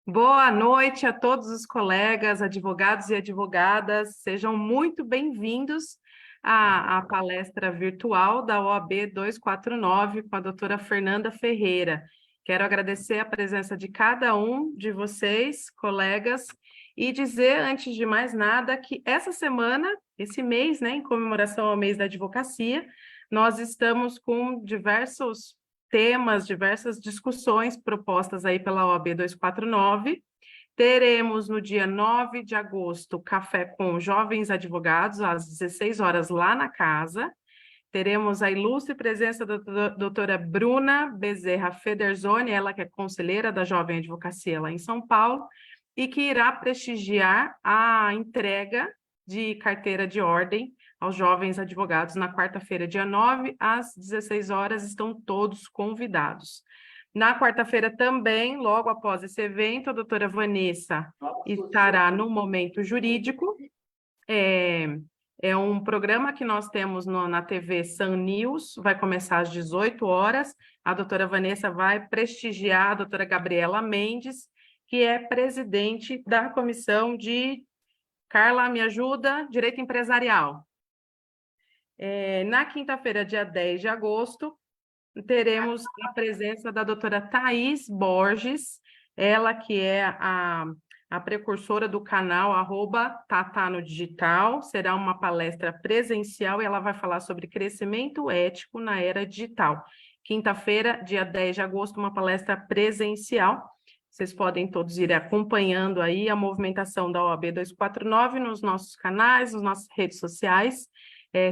Boa noite a todos os colegas, advogados e advogadas. Sejam muito bem-vindos à palestra virtual da OAB 249 com a doutora Fernanda Ferreira. Quero agradecer a presença de cada um de vocês, colegas, e dizer, antes de mais nada, que essa semana, esse mês, em comemoração ao mês da advocacia, nós estamos com diversos temas, diversas discussões propostas aí pela OAB 249. Teremos no dia 9 de agosto café com jovens advogados às 16 horas lá na casa. Teremos a ilustre presença da doutora Bruna Bezerra Federzoni, ela que é conselheira da Jovem Advocacia lá em São Paulo, e que irá prestigiar a entrega de carteira de ordem aos jovens advogados na quarta-feira, dia 9, às 16 horas, estão todos convidados. Na quarta-feira também, logo após esse evento, a doutora Vanessa estará no Momento Jurídico. É um programa que nós temos na TV Sun News, vai começar às 18 horas. A doutora Vanessa vai prestigiar a doutora Gabriela Mendes, que é presidente da comissão de, Carla, me ajuda, Direito Empresarial. Na quinta-feira, dia 10 de agosto, teremos a presença da doutora Thaís Borges, ela que é a precursora do canal @Tatá no Digital. Será uma palestra presencial e ela vai falar sobre crescimento ético na era digital. Quinta-feira, dia 10 de agosto, uma palestra presencial. Vocês podem todos ir acompanhando aí a movimentação da OAB 249 nos nossos canais, nas nossas redes sociais.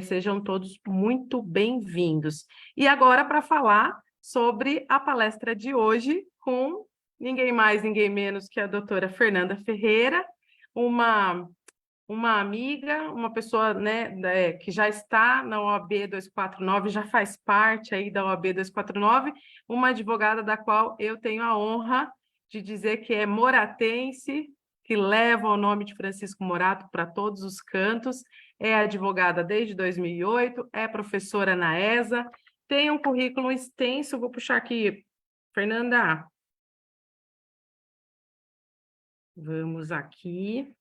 Sejam todos muito bem-vindos. E agora, para falar sobre a palestra de hoje, com ninguém mais, ninguém menos que a doutora Fernanda Ferreira, uma amiga, uma pessoa que já está na OAB 249, já faz parte aí da OAB 249, uma advogada da qual eu tenho a honra de dizer que é moratense, que leva o nome de Francisco Morato para todos os cantos, é advogada desde 2008, é professora na ESA, tem um currículo extenso, vou puxar aqui, Fernanda. Vamos aqui.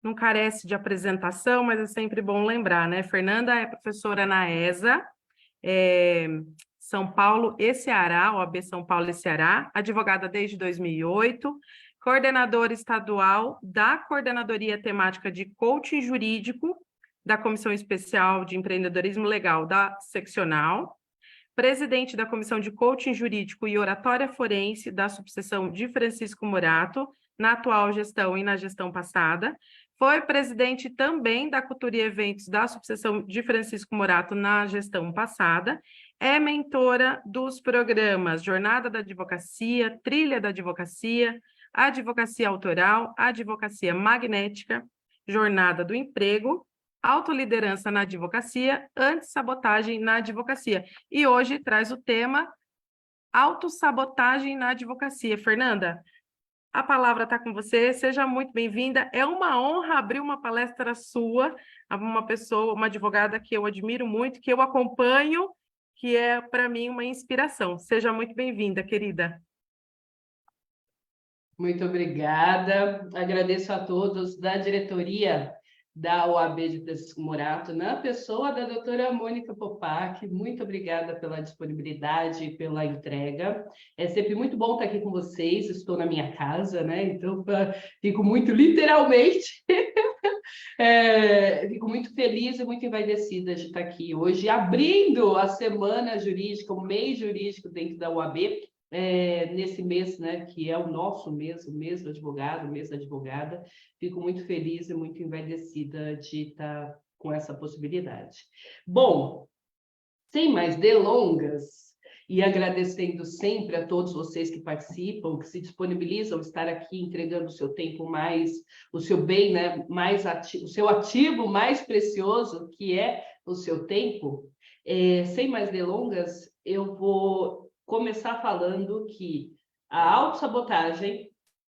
Não carece de apresentação, mas é sempre bom lembrar, né? Fernanda é professora na ESA, São Paulo e Ceará, OAB São Paulo e Ceará, advogada desde 2008, coordenadora estadual da Coordenadoria Temática de Coaching Jurídico da Comissão Especial de Empreendedorismo Legal da Seccional, presidente da Comissão de Coaching Jurídico e Oratória Forense da subseção de Francisco Morato, na atual gestão e na gestão passada, foi presidente também da Cultura e Eventos da subseção de Francisco Morato na gestão passada, é mentora dos programas Jornada da Advocacia, Trilha da Advocacia, Advocacia Autoral, Advocacia Magnética, Jornada do Emprego, Autoliderança na Advocacia, Antissabotagem na Advocacia. E hoje traz o tema Autossabotagem na Advocacia. Fernanda, a palavra está com você, seja muito bem-vinda. É uma honra abrir uma palestra sua, uma pessoa, uma advogada que eu admiro muito, que eu acompanho, que é, para mim, uma inspiração. Seja muito bem-vinda, querida. Muito obrigada. Agradeço a todos da diretoria da OAB de Francisco Morato, na pessoa da doutora Mônica Popac. Muito obrigada pela disponibilidade e pela entrega. É sempre muito bom estar aqui com vocês. Estou na minha casa, né? Então, fico muito literalmente. Fico muito feliz e muito envaidecida de estar aqui hoje, abrindo a semana jurídica, o mês jurídico dentro da OAB, nesse mês, né, que é o nosso mês, o mês do advogado, o mês da advogada. Fico muito feliz e muito envaidecida de estar com essa possibilidade. Bom, sem mais delongas, e agradecendo sempre a todos vocês que participam, que se disponibilizam a estar aqui entregando o seu tempo mais, o seu bem, né, mais ativo, o seu ativo mais precioso, que é o seu tempo. Sem mais delongas, eu vou começar falando que a autossabotagem,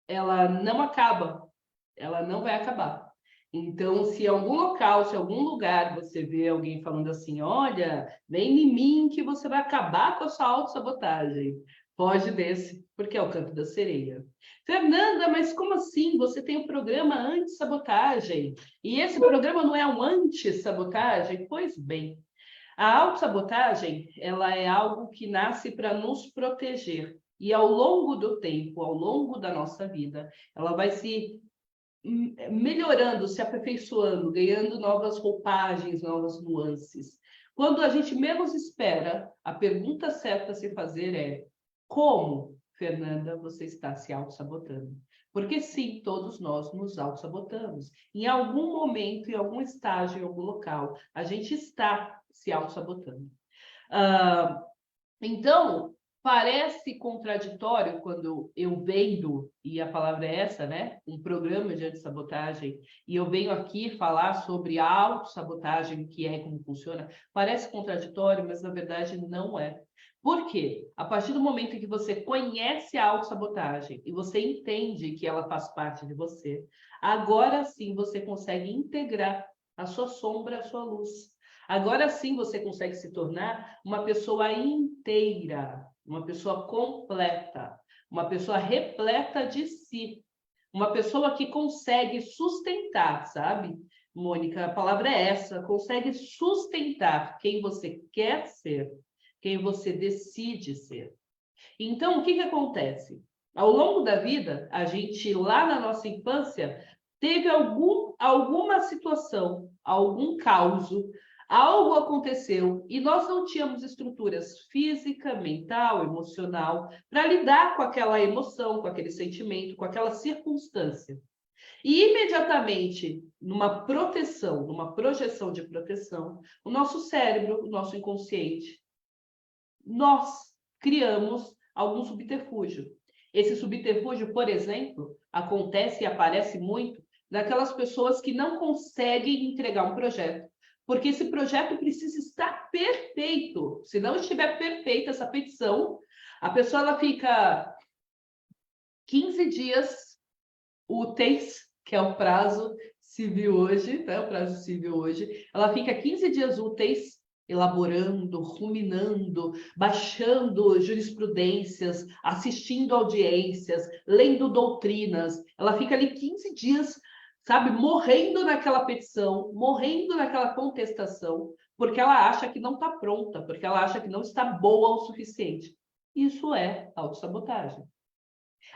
ela não acaba, ela não vai acabar. Então, se em algum local, se em algum lugar você vê alguém falando assim, olha, vem em mim que você vai acabar com a sua autossabotagem, Foge desse, porque é o canto da sereia. Fernanda, mas como assim? Você tem um programa anti-sabotagem. E esse programa não é um anti-sabotagem? Pois bem, a autossabotagem, ela é algo que nasce para nos proteger. E ao longo do tempo, ao longo da nossa vida, ela vai se melhorando, se aperfeiçoando, ganhando novas roupagens, novas nuances. Quando a gente menos espera, a pergunta certa a se fazer é: como, Fernanda, você está se auto-sabotando? Porque sim, todos nós nos auto-sabotamos. Em algum momento, em algum estágio, em algum local, a gente está se auto-sabotando. Então, parece contraditório quando eu vendo, e a palavra é essa, né? Um programa de antissabotagem, e eu venho aqui falar sobre a autossabotagem, o que é e como funciona. Parece contraditório, mas na verdade não é. Por quê? A partir do momento em que você conhece a autossabotagem e você entende que ela faz parte de você, agora sim você consegue integrar a sua sombra, a sua luz. Agora sim você consegue se tornar uma pessoa inteira, uma pessoa completa, uma pessoa repleta de si, uma pessoa que consegue sustentar, sabe? Mônica, a palavra é essa, consegue sustentar quem você quer ser, quem você decide ser. Então, o que acontece? Ao longo da vida, a gente, lá na nossa infância, teve alguma situação, algum caos, algo aconteceu e nós não tínhamos estruturas física, mental, emocional para lidar com aquela emoção, com aquele sentimento, com aquela circunstância. E imediatamente, numa proteção, numa projeção de proteção, o nosso cérebro, o nosso inconsciente, nós criamos algum subterfúgio. Esse subterfúgio, por exemplo, acontece e aparece muito naquelas pessoas que não conseguem entregar um projeto, porque esse projeto precisa estar perfeito. Se não estiver perfeita essa petição, a pessoa ela fica 15 dias úteis, que é o prazo civil hoje, né? O prazo civil hoje, ela fica 15 dias úteis elaborando, ruminando, baixando jurisprudências, assistindo audiências, lendo doutrinas. Ela fica ali 15 dias, sabe, morrendo naquela petição, morrendo naquela contestação, porque ela acha que não está pronta, porque ela acha que não está boa o suficiente. Isso é autossabotagem.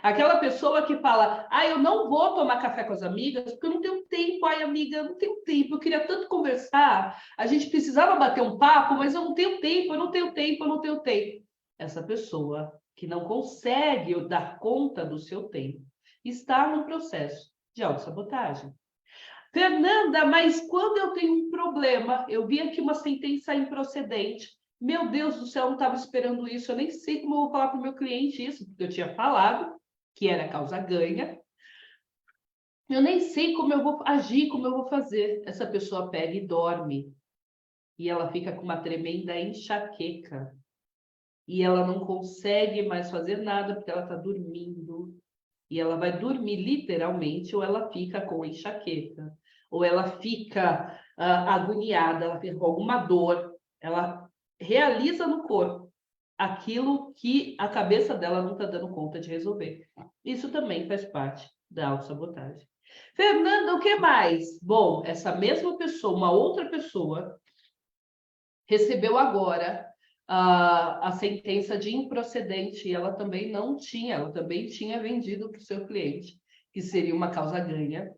Aquela pessoa que fala, eu não vou tomar café com as amigas porque eu não tenho tempo. Ai, amiga, eu não tenho tempo, eu queria tanto conversar, a gente precisava bater um papo, mas eu não tenho tempo, eu não tenho tempo, eu não tenho tempo. Essa pessoa que não consegue dar conta do seu tempo está no processo de autossabotagem. Fernanda, mas quando eu tenho um problema, eu vi aqui uma sentença improcedente, meu Deus do céu, eu não estava esperando isso, eu nem sei como eu vou falar para o meu cliente isso, porque eu tinha falado que era causa ganha. Eu nem sei como eu vou agir, como eu vou fazer. Essa pessoa pega e dorme. E ela fica com uma tremenda enxaqueca. E ela não consegue mais fazer nada porque ela está dormindo. E ela vai dormir literalmente, ou ela fica com enxaqueca, ou ela fica agoniada, ela fica com alguma dor. Ela realiza no corpo aquilo que a cabeça dela não está dando conta de resolver. Isso também faz parte da autossabotagem. Fernanda, o que mais? Bom, essa mesma pessoa, uma outra pessoa, recebeu agora a sentença de improcedente e ela também não tinha, ela também tinha vendido para o seu cliente, que seria uma causa ganha.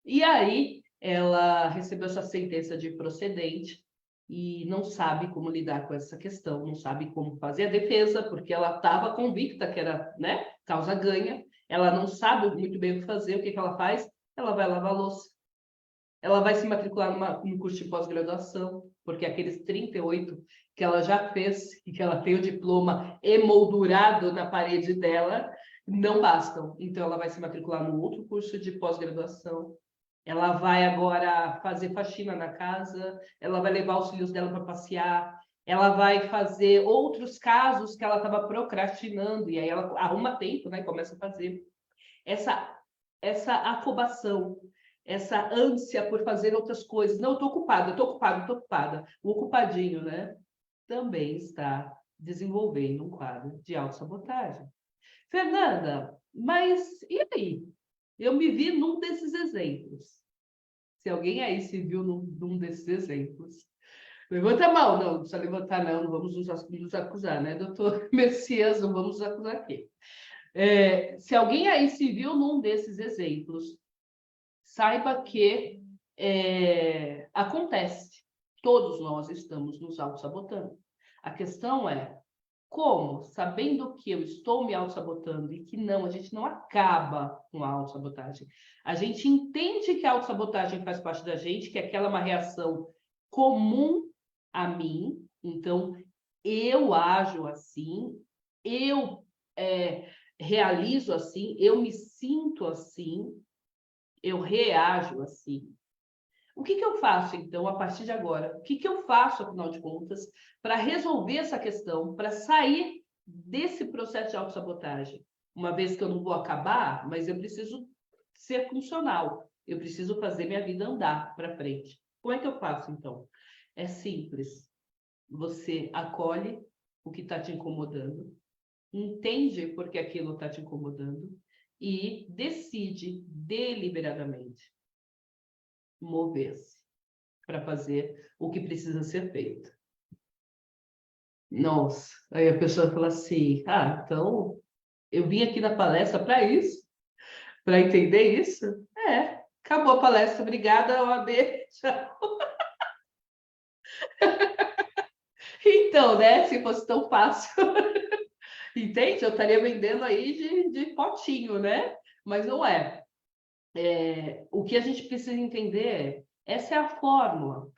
E aí ela recebeu essa sentença de improcedente e não sabe como lidar com essa questão, não sabe como fazer a defesa, porque ela estava convicta que era, né, causa ganha, ela não sabe muito bem o que fazer, o que ela faz? Ela vai lavar louça. Ela vai se matricular num curso de pós-graduação, porque aqueles 38 que ela já fez e que ela tem o diploma emoldurado na parede dela, não bastam. Então, ela vai se matricular num outro curso de pós-graduação. Ela vai agora fazer faxina na casa, ela vai levar os filhos dela para passear, ela vai fazer outros casos que ela estava procrastinando, e aí ela arruma tempo, né? Começa a fazer. Essa afobação, essa ânsia por fazer outras coisas. Não, eu estou ocupada, eu estou ocupada, eu estou ocupada. O ocupadinho, né? Também está desenvolver em um quadro de autossabotagem. Fernanda, mas e aí? Eu me vi num desses exemplos. Se alguém aí se viu num desses exemplos, levanta a mão. Não, não precisa levantar, não. Não vamos nos acusar, né, doutor Messias? Não vamos nos acusar aqui. Se alguém aí se viu num desses exemplos, saiba que acontece. Todos nós estamos nos auto-sabotando. A questão é como, sabendo que eu estou me auto-sabotando e que não, a gente não acaba com a auto-sabotagem. A gente entende que a auto-sabotagem faz parte da gente, que aquela é uma reação comum a mim. Então, eu ajo assim, eu realizo assim, eu me sinto assim, eu reajo assim. O que eu faço, então, a partir de agora? O que eu faço, afinal de contas, para resolver essa questão, para sair desse processo de autossabotagem? Uma vez que eu não vou acabar, mas eu preciso ser funcional, eu preciso fazer minha vida andar para frente. Como é que eu faço, então? É simples. Você acolhe o que está te incomodando, entende por que aquilo está te incomodando e decide deliberadamente mover-se para fazer o que precisa ser feito. Nossa, aí a pessoa fala assim, então eu vim aqui na palestra para isso, para entender isso? Acabou a palestra, obrigada, OAB, tchau. Então, né, se fosse tão fácil, entende? Eu estaria vendendo aí de potinho, né? Mas não é. O que a gente precisa entender essa é a fórmula.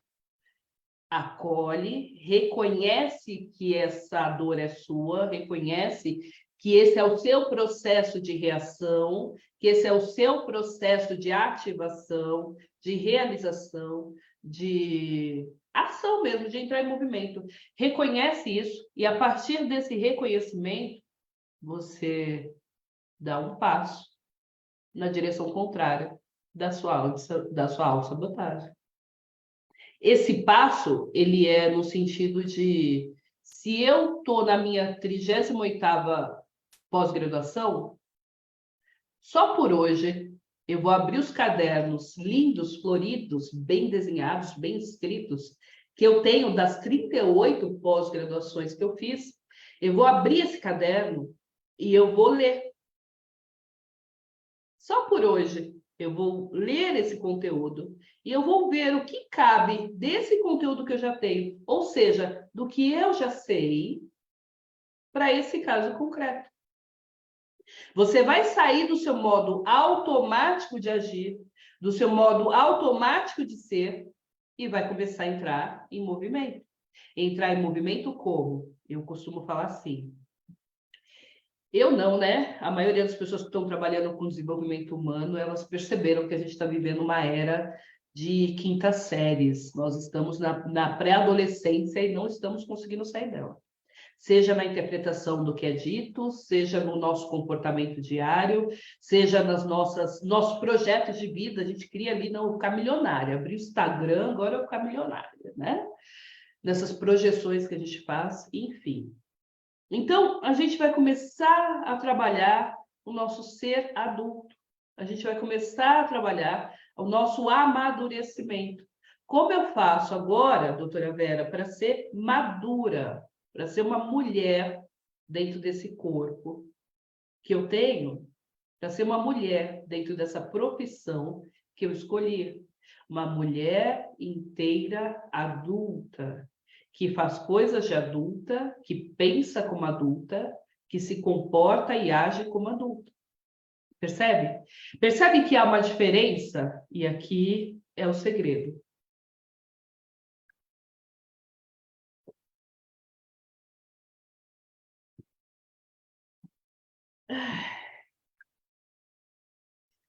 Acolhe, reconhece que essa dor é sua, reconhece que esse é o seu processo de reação, que esse é o seu processo de ativação, de realização, de ação mesmo, de entrar em movimento. Reconhece isso e, a partir desse reconhecimento, você dá um passo na direção contrária da sua autossabotagem. Esse passo, ele é no sentido de, se eu estou na minha 38ª pós-graduação, só por hoje eu vou abrir os cadernos lindos, floridos, bem desenhados, bem escritos, que eu tenho das 38 pós-graduações que eu fiz. Eu vou abrir esse caderno e eu vou ler. Só por hoje eu vou ler esse conteúdo e eu vou ver o que cabe desse conteúdo que eu já tenho, ou seja, do que eu já sei, para esse caso concreto. Você vai sair do seu modo automático de agir, do seu modo automático de ser, e vai começar a entrar em movimento. Entrar em movimento como? Eu costumo falar assim. Eu não, né? A maioria das pessoas que estão trabalhando com desenvolvimento humano, elas perceberam que a gente está vivendo uma era de quintas séries. Nós estamos na pré-adolescência e não estamos conseguindo sair dela. Seja na interpretação do que é dito, seja no nosso comportamento diário, seja nossos projetos de vida. A gente cria ali no Ficar Milionário. Abrir o Instagram, agora eu Ficar Milionária, né? Nessas projeções que a gente faz, enfim. Então, a gente vai começar a trabalhar o nosso ser adulto. A gente vai começar a trabalhar o nosso amadurecimento. Como eu faço agora, doutora Vera, para ser madura, para ser uma mulher dentro desse corpo que eu tenho, para ser uma mulher dentro dessa profissão que eu escolhi? Uma mulher inteira adulta, que faz coisas de adulta, que pensa como adulta, que se comporta e age como adulta. Percebe? Percebe que há uma diferença? E aqui é o segredo.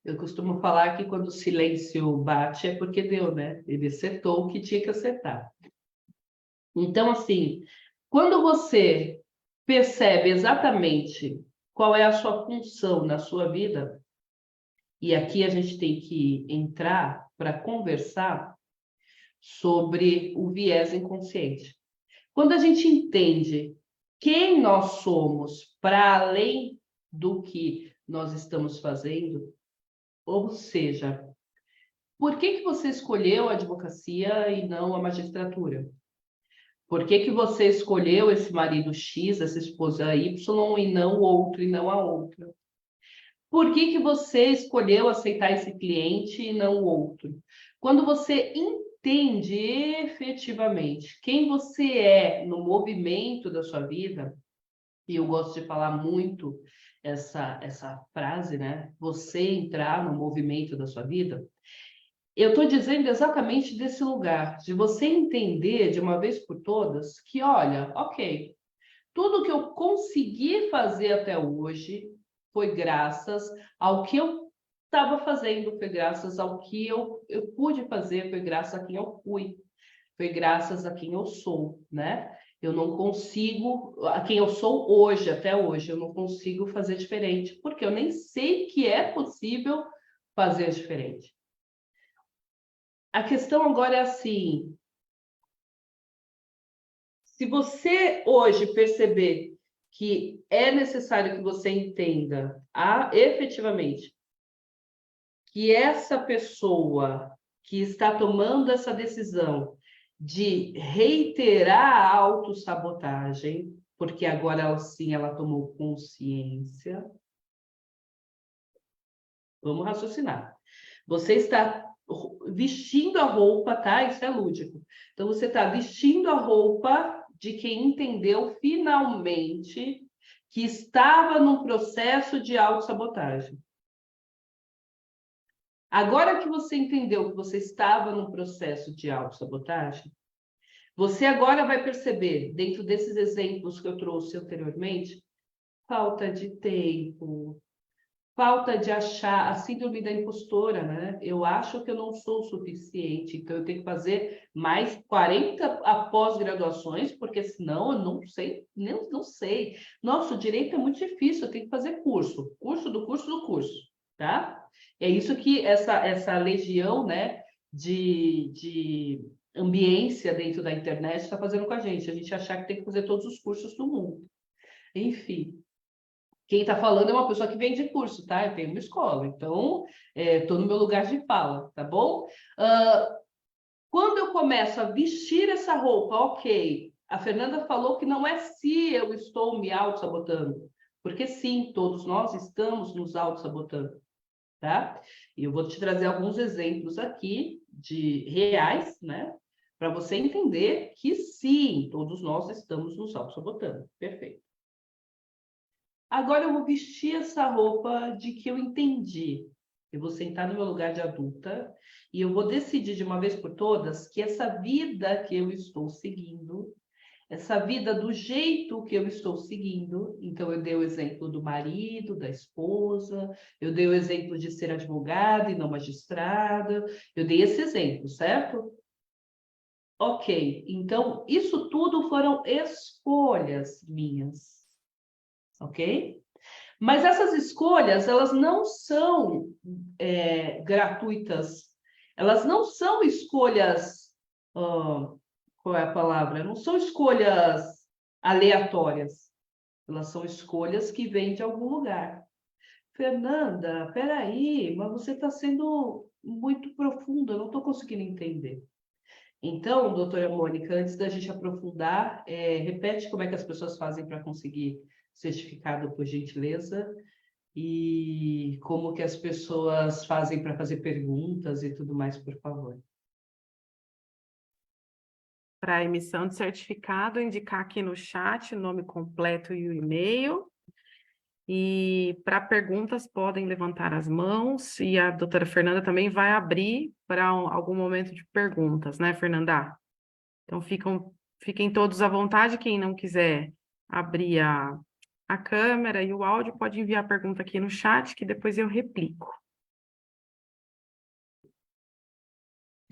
Eu costumo falar que quando o silêncio bate é porque deu, né? Ele acertou o que tinha que acertar. Então, assim, quando você percebe exatamente qual é a sua função na sua vida, e aqui a gente tem que entrar para conversar sobre o viés inconsciente. Quando a gente entende quem nós somos para além do que nós estamos fazendo. Ou seja, por que você escolheu a advocacia e não a magistratura? Por que você escolheu esse marido X, essa esposa Y, e não o outro, e não a outra? Por que você escolheu aceitar esse cliente e não o outro? Quando você entende efetivamente quem você é no movimento da sua vida, e eu gosto de falar muito essa frase, né? Você entrar no movimento da sua vida. Eu estou dizendo exatamente desse lugar, de você entender de uma vez por todas que, olha, ok, tudo que eu consegui fazer até hoje foi graças ao que eu estava fazendo, foi graças ao que eu pude fazer, foi graças a quem eu fui, foi graças a quem eu sou, né? Eu não consigo, a quem eu sou hoje, até hoje, eu não consigo fazer diferente, porque eu nem sei que é possível fazer diferente. A questão agora é assim, se você hoje perceber que é necessário que você entenda efetivamente que essa pessoa que está tomando essa decisão de reiterar a autossabotagem, porque agora sim ela tomou consciência. Vamos raciocinar. Você está vestindo a roupa, tá? Isso é lúdico. Então, você está vestindo a roupa de quem entendeu finalmente que estava num processo de autossabotagem. Agora que você entendeu que você estava num processo de autossabotagem, você agora vai perceber, dentro desses exemplos que eu trouxe anteriormente, falta de tempo, falta de achar a síndrome da impostora, né? Eu acho que eu não sou o suficiente, então eu tenho que fazer mais 40 pós-graduações, porque senão eu não sei, não sei. Nossa, o direito é muito difícil, eu tenho que fazer curso, curso do curso do curso, tá? É isso que essa legião, né, de ambiência dentro da internet está fazendo com a gente achar que tem que fazer todos os cursos do mundo. Enfim. Quem está falando é uma pessoa que vende curso, tá? Eu tenho uma escola, então estou no meu lugar de fala, tá bom? Quando eu começo a vestir essa roupa, ok, a Fernanda falou que não é se eu estou me auto-sabotando, porque sim, todos nós estamos nos auto-sabotando, tá? E eu vou te trazer alguns exemplos aqui de reais, né? Para você entender que sim, todos nós estamos nos auto-sabotando. Perfeito. Agora eu vou vestir essa roupa de que eu entendi. Eu vou sentar no meu lugar de adulta e eu vou decidir de uma vez por todas que essa vida que eu estou seguindo, essa vida do jeito que eu estou seguindo, então eu dei o exemplo do marido, da esposa, eu dei o exemplo de ser advogada e não magistrada, eu dei esse exemplo, certo? Ok, então isso tudo foram escolhas minhas. Ok? Mas essas escolhas, elas não são gratuitas. Elas não são escolhas, qual é a palavra? Não são escolhas aleatórias. Elas são escolhas que vêm de algum lugar. Fernanda, peraí, mas você está sendo muito profunda, eu não estou conseguindo entender. Então, doutora Mônica, antes da gente aprofundar, repete como é que as pessoas fazem para conseguir certificado, por gentileza, e como que as pessoas fazem para fazer perguntas e tudo mais, por favor. Para a emissão de certificado, indicar aqui no chat o nome completo e o e-mail. E para perguntas, podem levantar as mãos, e a doutora Fernanda também vai abrir para algum momento de perguntas, né, Fernanda? Então, fiquem todos à vontade, quem não quiser abrir a câmera e o áudio, pode enviar a pergunta aqui no chat, que depois eu replico.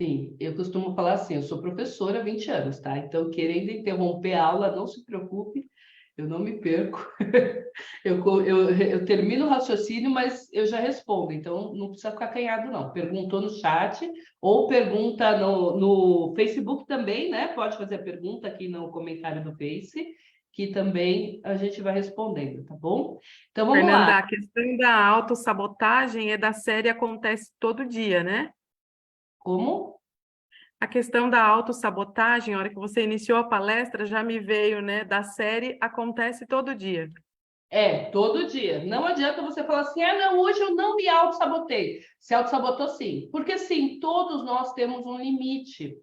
Sim, eu costumo falar assim, eu sou professora há 20 anos, tá? Então, querendo interromper a aula, não se preocupe, eu não me perco. Eu termino o raciocínio, mas eu já respondo, então não precisa ficar acanhado, não. Perguntou no chat, ou pergunta no Facebook também, né? Pode fazer a pergunta aqui no comentário do Face, que também a gente vai respondendo, tá bom? Então vamos lá. Fernanda, a questão da autossabotagem é da série Acontece Todo Dia, né? Como? A questão da autossabotagem, a hora que você iniciou a palestra, já me veio, né, da série Acontece Todo Dia. É, todo dia. Não adianta você falar assim, ah, não, hoje eu não me auto-sabotei. Se auto-sabotou, sim. Porque, sim, todos nós temos um limite.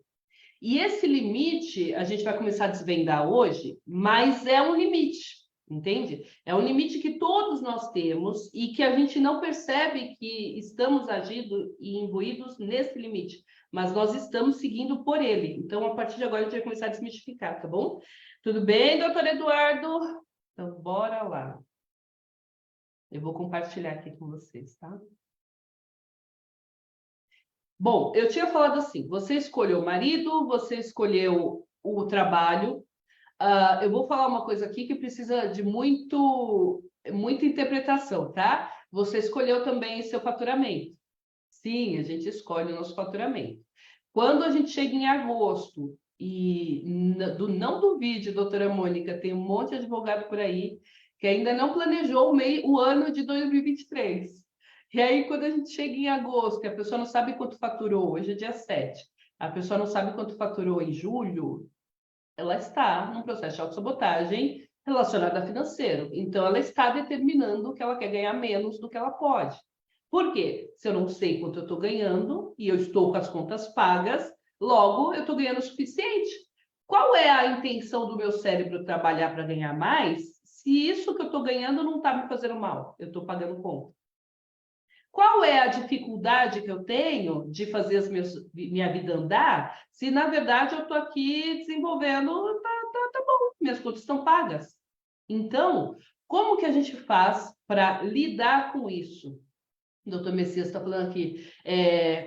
E esse limite, a gente vai começar a desvendar hoje, mas é um limite, entende? É um limite que todos nós temos e que a gente não percebe que estamos agindo e imbuídos nesse limite, mas nós estamos seguindo por ele. Então, a partir de agora, a gente vai começar a desmistificar, tá bom? Tudo bem, doutor Eduardo? Então, bora lá. Eu vou compartilhar aqui com vocês, tá? Bom, eu tinha falado assim, você escolheu o marido, você escolheu o trabalho. Eu vou falar uma coisa aqui que precisa de muita interpretação, tá? Você escolheu também seu faturamento. Sim, a gente escolhe o nosso faturamento. Quando a gente chega em agosto, e não duvide, doutora Mônica, tem um monte de advogado por aí que ainda não planejou o ano de 2023. E aí, quando a gente chega em agosto, e a pessoa não sabe quanto faturou, hoje é dia 7, a pessoa não sabe quanto faturou em julho, ela está num processo de autossabotagem relacionado a financeiro. Então, ela está determinando que ela quer ganhar menos do que ela pode. Por quê? Se eu não sei quanto eu estou ganhando e eu estou com as contas pagas, logo eu estou ganhando o suficiente. Qual é a intenção do meu cérebro trabalhar para ganhar mais, se isso que eu estou ganhando não está me fazendo mal? Eu estou pagando conta. Qual é a dificuldade que eu tenho de fazer minha vida andar, se na verdade eu estou aqui desenvolvendo, tá bom, minhas contas estão pagas. Então, como que a gente faz para lidar com isso? O doutor Messias está falando aqui,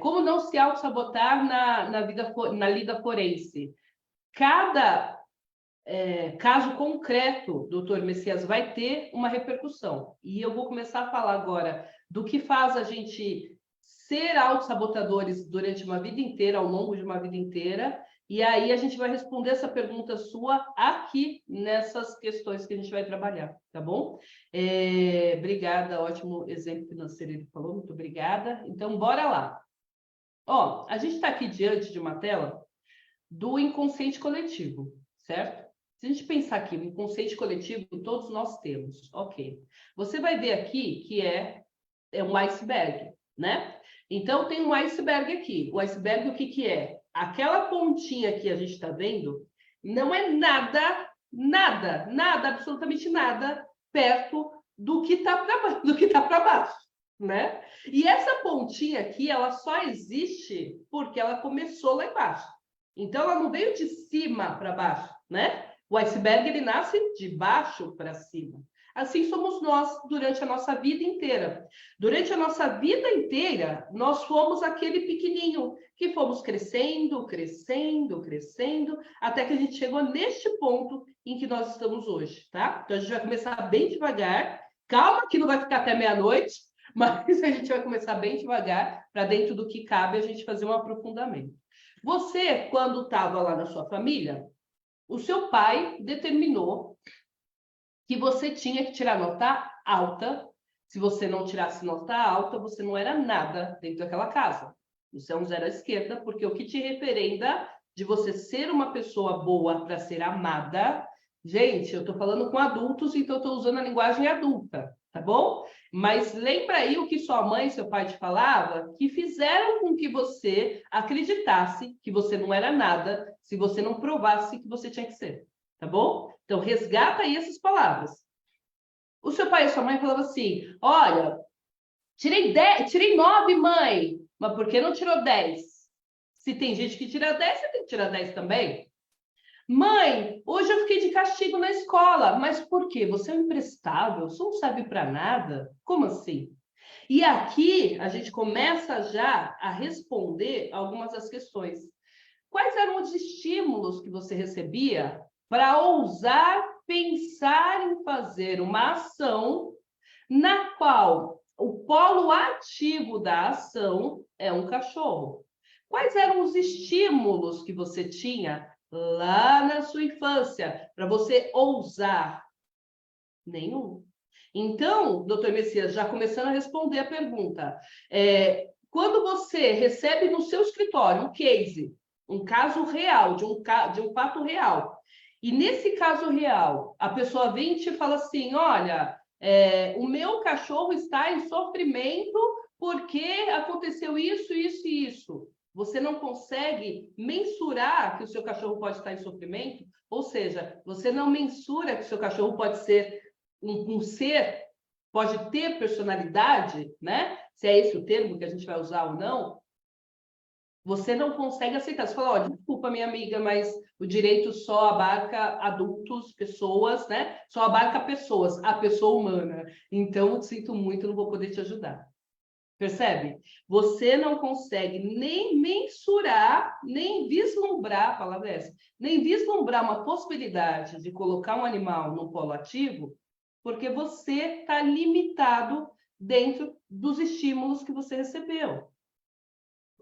como não se auto-sabotar na lida forense? Cada caso concreto, doutor Messias, vai ter uma repercussão. E eu vou começar a falar agora do que faz a gente ser autossabotadores durante uma vida inteira, ao longo de uma vida inteira, e aí a gente vai responder essa pergunta sua aqui nessas questões que a gente vai trabalhar, tá bom? Obrigada, ótimo exemplo financeiro ele falou, muito obrigada. Então, bora lá. Ó, a gente está aqui diante de uma tela do inconsciente coletivo, certo? Se a gente pensar aqui, no inconsciente coletivo, todos nós temos, ok. Você vai ver aqui que é um iceberg, né? Então, tem um iceberg aqui. O iceberg, o que que é? Aquela pontinha que a gente está vendo não é nada, absolutamente nada perto do que está para baixo, né? E essa pontinha aqui, ela só existe porque ela começou lá embaixo. Então, ela não veio de cima para baixo, né? O iceberg, ele nasce de baixo para cima. Assim somos nós durante a nossa vida inteira. Durante a nossa vida inteira, nós fomos aquele pequenininho que fomos crescendo, crescendo, crescendo, até que a gente chegou neste ponto em que nós estamos hoje, tá? Então, a gente vai começar bem devagar. Calma que não vai ficar até meia-noite, mas a gente vai começar bem devagar, para dentro do que cabe a gente fazer um aprofundamento. Você, quando estava lá na sua família, o seu pai determinou que você tinha que tirar nota alta. Se você não tirasse nota alta, você não era nada dentro daquela casa. Você é um zero à esquerda, porque o que te referenda de você ser uma pessoa boa para ser amada... Gente, eu estou falando com adultos, então eu estou usando a linguagem adulta, tá bom? Mas lembra aí o que sua mãe e seu pai te falava, que fizeram com que você acreditasse que você não era nada, se você não provasse que você tinha que ser, tá bom? Então, resgata aí essas palavras. O seu pai e sua mãe falavam assim, olha, tirei 9, mãe, mas por que não tirou 10? Se tem gente que tira 10, você tem que tirar 10 também. Mãe, hoje eu fiquei de castigo na escola. Mas por quê? Você é um imprestável, você não serve para nada? Como assim? E aqui a gente começa já a responder algumas das questões. Quais eram os estímulos que você recebia para ousar pensar em fazer uma ação na qual o polo ativo da ação é um cachorro? Quais eram os estímulos que você tinha lá na sua infância, para você ousar? Nenhum. Então, doutor Messias, já começando a responder a pergunta, quando você recebe no seu escritório um case, um caso real, de um fato real, e nesse caso real, a pessoa vem e te fala assim, olha, o meu cachorro está em sofrimento porque aconteceu isso, isso e isso. Você não consegue mensurar que o seu cachorro pode estar em sofrimento, ou seja, você não mensura que o seu cachorro pode ser um ser, pode ter personalidade, né? Se é esse o termo que a gente vai usar ou não, você não consegue aceitar. Você fala, ó, desculpa, minha amiga, mas o direito só abarca adultos, pessoas, né? Só abarca pessoas, a pessoa humana. Então, sinto muito, não vou poder te ajudar. Percebe? Você não consegue nem mensurar, nem vislumbrar, a palavra é essa, nem vislumbrar uma possibilidade de colocar um animal no polo ativo, porque você está limitado dentro dos estímulos que você recebeu.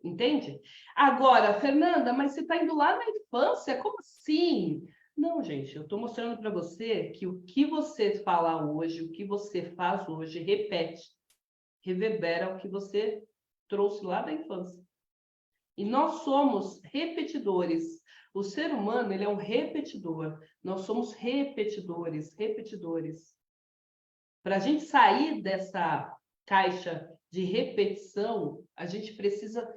Entende? Agora, Fernanda, mas você está indo lá na infância? Como assim? Não, gente, eu estou mostrando para você que o que você fala hoje, o que você faz hoje, repete, reverbera o que você trouxe lá da infância. E nós somos repetidores. O ser humano, ele é um repetidor. Nós somos repetidores, repetidores. Para a gente sair dessa caixa de repetição, a gente precisa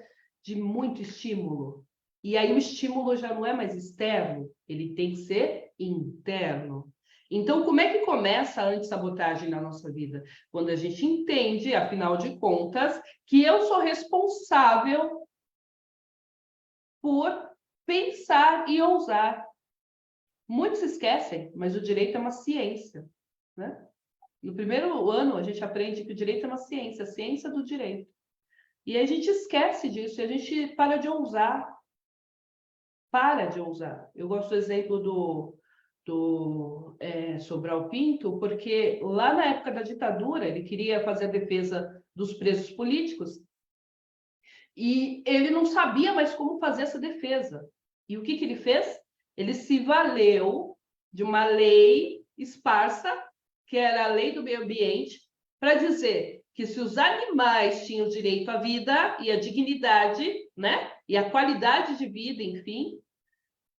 de muito estímulo. E aí o estímulo já não é mais externo, ele tem que ser interno. Então, como é que começa a antissabotagem na nossa vida? Quando a gente entende, afinal de contas, que eu sou responsável por pensar e ousar. Muitos esquecem, mas o direito é uma ciência, né? No primeiro ano, a gente aprende que o direito é uma ciência, a ciência do direito. E a gente esquece disso, e a gente para de ousar. Para de ousar. Eu gosto do exemplo do Sobral Pinto, porque lá na época da ditadura, ele queria fazer a defesa dos presos políticos, e ele não sabia mais como fazer essa defesa. E o que ele fez? Ele se valeu de uma lei esparsa, que era a lei do meio ambiente, para dizer que se os animais tinham direito à vida e à dignidade, né, e à qualidade de vida, enfim,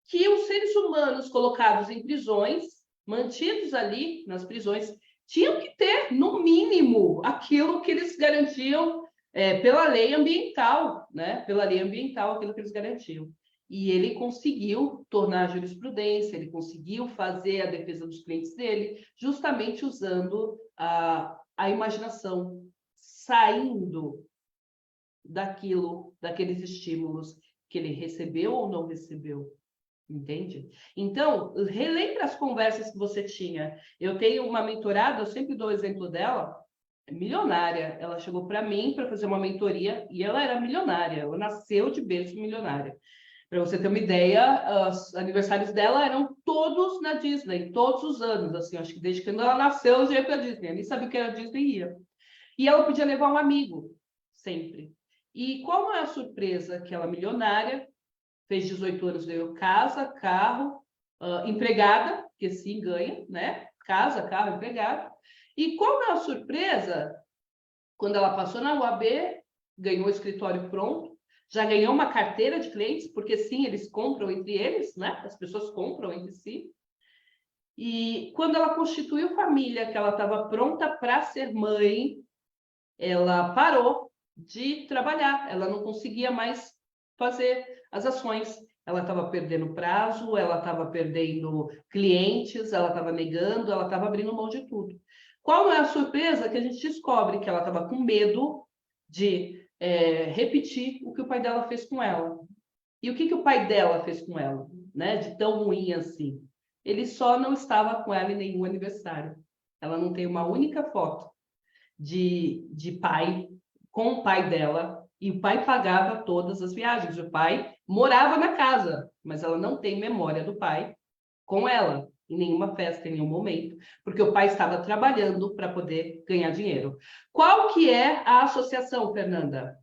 que os seres humanos colocados em prisões, mantidos ali nas prisões, tinham que ter, no mínimo, aquilo que eles garantiam pela lei ambiental, né? Pela lei ambiental, aquilo que eles garantiam. E ele conseguiu tornar a jurisprudência, ele conseguiu fazer a defesa dos clientes dele, justamente usando a imaginação, saindo daqueles estímulos que ele recebeu ou não recebeu. Entende? Então, relembra as conversas que você tinha. Eu tenho uma mentorada, eu sempre dou o exemplo dela, milionária. Ela chegou para mim para fazer uma mentoria e ela era milionária. Ela nasceu de berço milionária. Para você ter uma ideia, os aniversários dela eram todos na Disney, todos os anos. Assim, acho que desde quando ela nasceu, eu já ia para a Disney. Eu nem sabia o que era Disney e ia. E ela podia levar um amigo, sempre. E qual é a surpresa? Que ela, milionária, fez 18 anos, ganhou casa, carro, empregada, que sim ganha, né? Casa, carro, empregado. E qual é a surpresa? Quando ela passou na UAB, ganhou o escritório pronto, já ganhou uma carteira de clientes, porque sim, eles compram entre eles, né? As pessoas compram entre si. E quando ela constituiu família, que ela estava pronta para ser mãe, ela parou de trabalhar, ela não conseguia mais fazer as ações. Ela estava perdendo prazo, ela estava perdendo clientes, ela estava negando, ela estava abrindo mão de tudo. Qual é a surpresa? Que a gente descobre que ela estava com medo de repetir o que o pai dela fez com ela. E o que o pai dela fez com ela, né? De tão ruim assim? Ele só não estava com ela em nenhum aniversário. Ela não tem uma única foto de pai com o pai dela, e o pai pagava todas as viagens. O pai morava na casa, mas ela não tem memória do pai com ela, em nenhuma festa, em nenhum momento, porque o pai estava trabalhando para poder ganhar dinheiro. Qual que é a associação, Fernanda?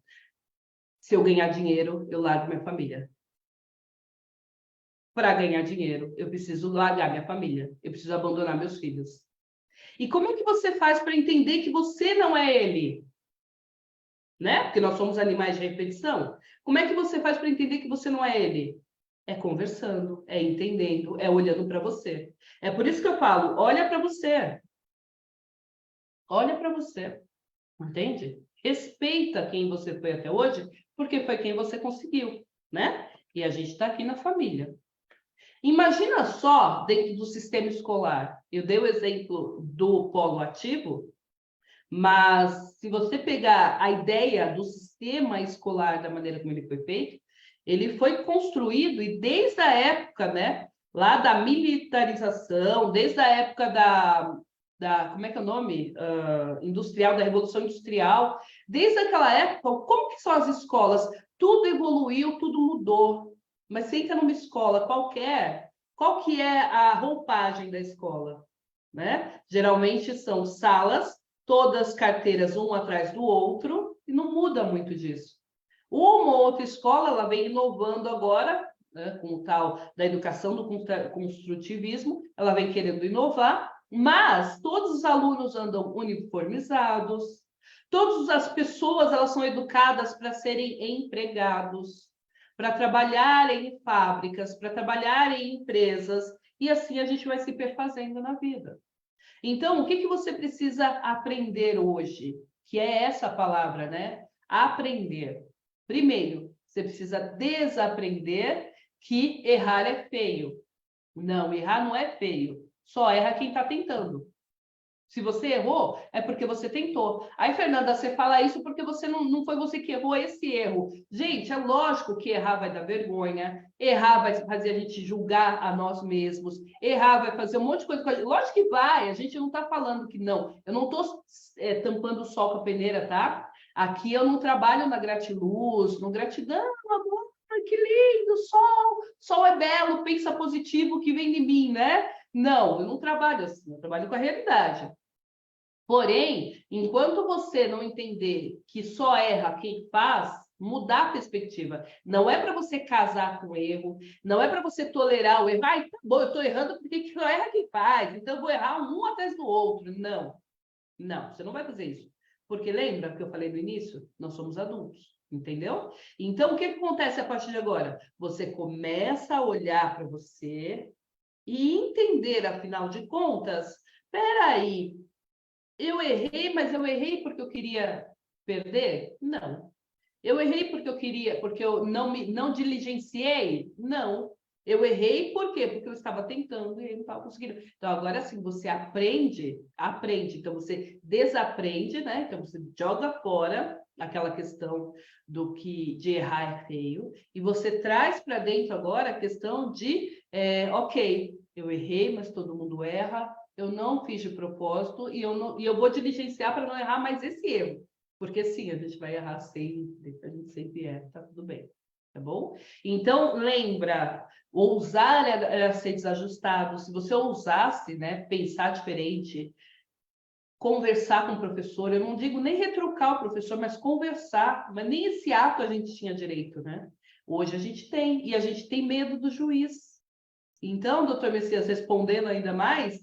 Se eu ganhar dinheiro, eu largo minha família. para ganhar dinheiro, eu preciso largar minha família, eu preciso abandonar meus filhos. E como é que você faz para entender que você não é ele? Né? Porque nós somos animais de repetição. Como é que você faz para entender que você não é ele? É conversando, é entendendo, é olhando para você. É por isso que eu falo, olha para você. Olha para você. Entende? Respeita quem você foi até hoje, porque foi quem você conseguiu, né? E a gente está aqui na família. Imagina só dentro do sistema escolar. Eu dei o exemplo do polo ativo, mas se você pegar a ideia do sistema escolar da maneira como ele foi feito, ele foi construído e desde a época, né, lá da militarização, desde a época como é que é o nome? Industrial, da Revolução Industrial, desde aquela época, como que são as escolas? Tudo evoluiu, tudo mudou. Mas você entra numa escola qualquer, qual que é a roupagem da escola? Né? Geralmente são salas, todas carteiras um atrás do outro, e não muda muito disso. Uma ou outra escola ela vem inovando agora, né, com o tal da educação do construtivismo, ela vem querendo inovar, mas todos os alunos andam uniformizados, todas as pessoas elas são educadas para serem empregados, para trabalhar em fábricas, para trabalhar em empresas, e assim a gente vai se perfazendo na vida. Então, o que você precisa aprender hoje? Que é essa palavra, né? Aprender. Primeiro, você precisa desaprender que errar é feio. Não, errar não é feio. Só erra quem está tentando. Se você errou, é porque você tentou. Aí, Fernanda, você fala isso porque você não foi você que errou esse erro. Gente, é lógico que errar vai dar vergonha, errar vai fazer a gente julgar a nós mesmos, errar vai fazer um monte de coisa. Lógico que vai, a gente não está falando que não. Eu não estou tampando o sol com a peneira, tá? Aqui eu não trabalho na gratiluz, no gratidão, amor, que lindo, sol é belo, pensa positivo que vem de mim, né? Não, eu não trabalho assim, eu trabalho com a realidade. Porém, enquanto você não entender que só erra quem faz, mudar a perspectiva. Não é para você casar com o erro, não é para você tolerar o erro. Ai, tá bom, eu estou errando porque só erra quem faz, então eu vou errar um atrás do outro. Não, não, você não vai fazer isso. Porque lembra que eu falei no início? Nós somos adultos, entendeu? Então, o que acontece a partir de agora? Você começa a olhar para você e entender, afinal de contas, peraí, eu errei, mas eu errei porque eu queria perder? Não. Eu errei porque eu queria, porque eu não diligenciei? Não. Eu errei por quê? Porque eu estava tentando e não estava conseguindo. Então, agora sim, você aprende. Então, você desaprende, né? Então, você joga fora aquela questão de errar é feio, e você traz para dentro agora a questão de, ok, eu errei, mas todo mundo erra, eu não fiz de propósito e eu vou diligenciar para não errar mais esse erro. Porque sim, a gente vai errar sempre, a gente sempre erra, tá tudo bem, tá bom? Então, lembra, ousar era ser desajustado. Se você ousasse, né, pensar diferente, conversar com o professor, eu não digo nem retrucar o professor, mas conversar, mas nem esse ato a gente tinha direito, né? Hoje a gente tem, e a gente tem medo do juiz. Então, doutor Messias, respondendo ainda mais,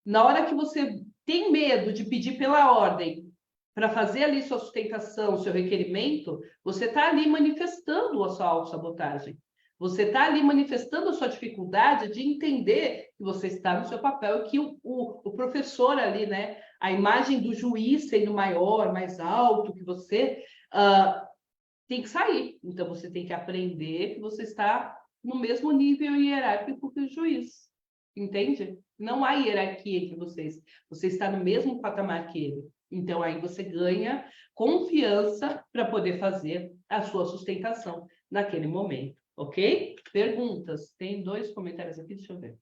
na hora que você tem medo de pedir pela ordem para fazer ali sua sustentação, seu requerimento, você está ali manifestando a sua autossabotagem. Você está ali manifestando a sua dificuldade de entender que você está no seu papel e que o professor ali, né, a imagem do juiz sendo maior, mais alto que você, tem que sair. Então, você tem que aprender que você está no mesmo nível hierárquico que o juiz. Entende? Não há hierarquia entre vocês. Você está no mesmo patamar que ele. Então, aí você ganha confiança para poder fazer a sua sustentação naquele momento. Ok? Perguntas? Tem 2 comentários aqui, deixa eu ver.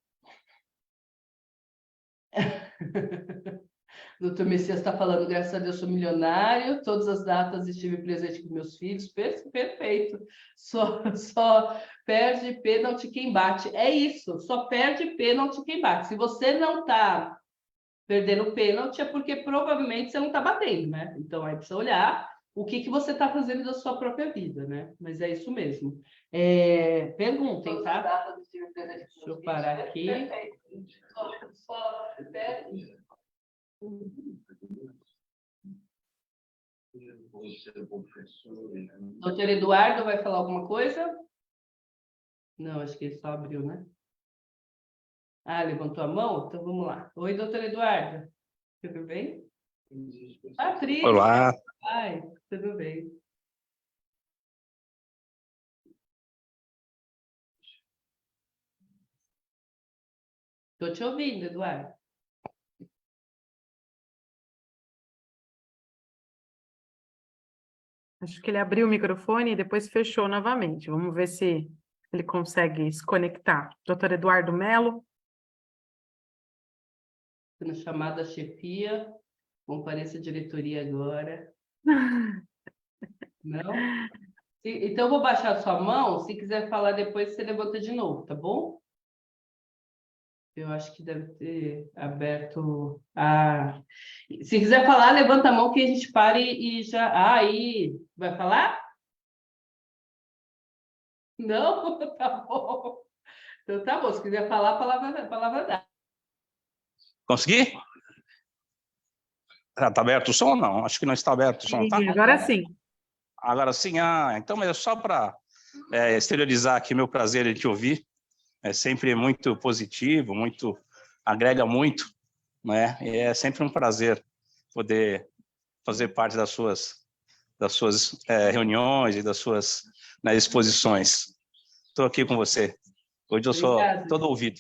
Doutor Messias está falando, graças a Deus sou milionário, todas as datas estive presente com meus filhos, perfeito. Só perde pênalti quem bate. É isso, só perde pênalti quem bate. Se você não está perdendo pênalti, é porque provavelmente você não está batendo, né? Então aí precisa olhar o que você está fazendo da sua própria vida, né? Mas é isso mesmo. Perguntem, tá? Deixa eu parar aqui. Doutor Eduardo vai falar alguma coisa? Não, acho que ele só abriu, né? Ah, levantou a mão? Então vamos lá. Oi, doutor Eduardo. Tudo bem? Patrícia. Olá, Ai, tudo bem. Estou te ouvindo, Eduardo. Acho que ele abriu o microfone e depois fechou novamente. Vamos ver se ele consegue se conectar. Doutor Eduardo Melo. Na chamada chefia, compareça à diretoria agora. Não? Então, eu vou baixar a sua mão. Se quiser falar depois, você levanta de novo, tá bom? Eu acho que deve ter aberto. Se quiser falar, levanta a mão que a gente pare e já. Aí, vai falar? Não? Tá bom. Então, tá bom. Se quiser falar, a palavra dá. consegui? Tá aberto o som ou não? Acho que não está aberto o som, tá? E agora sim. Agora sim, então é só para exteriorizar aqui meu prazer em te ouvir. É sempre muito positivo, agrega muito, né? E é sempre um prazer poder fazer parte das suas reuniões e das suas, né, exposições. Estou aqui com você. Hoje eu sou todo ouvido.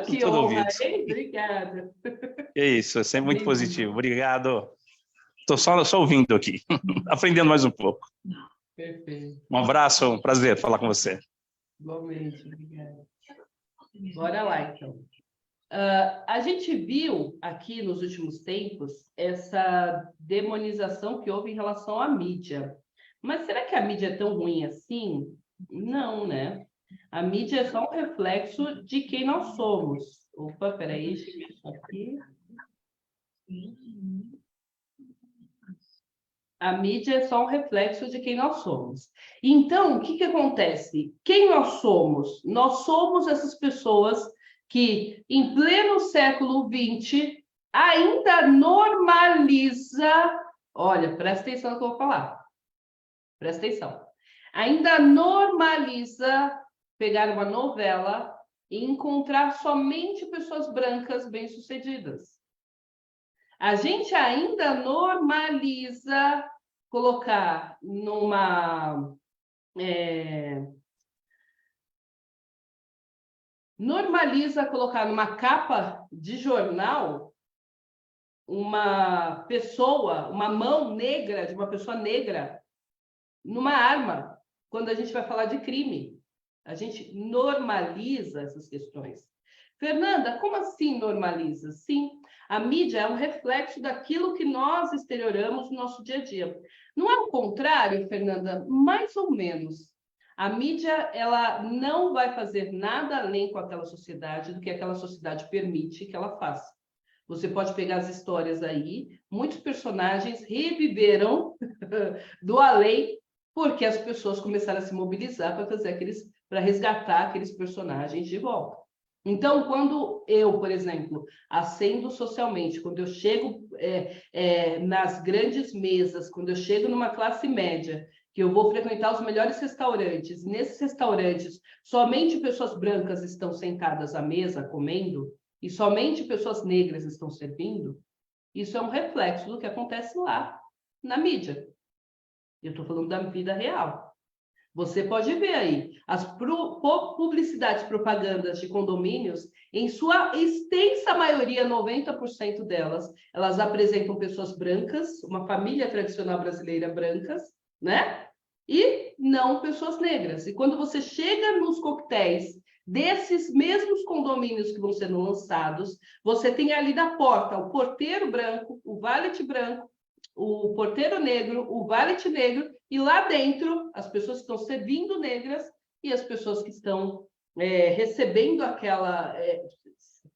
Que Todo honra, ouvido. hein? Obrigada. É isso, é sempre muito positivo. Obrigado. Estou só ouvindo aqui, aprendendo mais um pouco. Perfeito. Um abraço, um prazer falar com você. Igualmente, obrigada. Bora lá, então. A gente viu aqui nos últimos tempos essa demonização que houve em relação à mídia. Mas será que a mídia é tão ruim assim? Não, né? A mídia é só um reflexo de quem nós somos. Opa, peraí, deixa eu fechar aqui. A mídia é só um reflexo de quem nós somos. Então, o que acontece? Quem nós somos? Nós somos essas pessoas que, em pleno século XX, ainda normaliza... Olha, presta atenção no que eu vou falar. Presta atenção. Ainda normaliza pegar uma novela e encontrar somente pessoas brancas bem-sucedidas. A gente ainda normaliza colocar numa capa de jornal uma pessoa, uma mão negra de uma pessoa negra numa arma, quando a gente vai falar de crime. A gente normaliza essas questões. Fernanda, como assim normaliza? Sim, a mídia é um reflexo daquilo que nós exterioramos no nosso dia a dia. Não é o contrário, Fernanda? Mais ou menos. A mídia, ela não vai fazer nada além com aquela sociedade do que aquela sociedade permite que ela faça. Você pode pegar as histórias aí, muitos personagens reviveram do além porque as pessoas começaram a se mobilizar para resgatar aqueles personagens de volta. Então, quando eu, por exemplo, ascendo socialmente, quando eu chego nas grandes mesas, quando eu chego numa classe média, que eu vou frequentar os melhores restaurantes, nesses restaurantes, somente pessoas brancas estão sentadas à mesa comendo, e somente pessoas negras estão servindo, isso é um reflexo do que acontece lá, na mídia. Eu estou falando da vida real. Você pode ver aí, as publicidades, propagandas de condomínios, em sua extensa maioria, 90% delas, elas apresentam pessoas brancas, uma família tradicional brasileira brancas, né? E não pessoas negras. E quando você chega nos coquetéis desses mesmos condomínios que vão sendo lançados, você tem ali da porta o porteiro branco, o valet branco, o porteiro negro, o valet negro, e lá dentro as pessoas que estão servindo negras e as pessoas que estão recebendo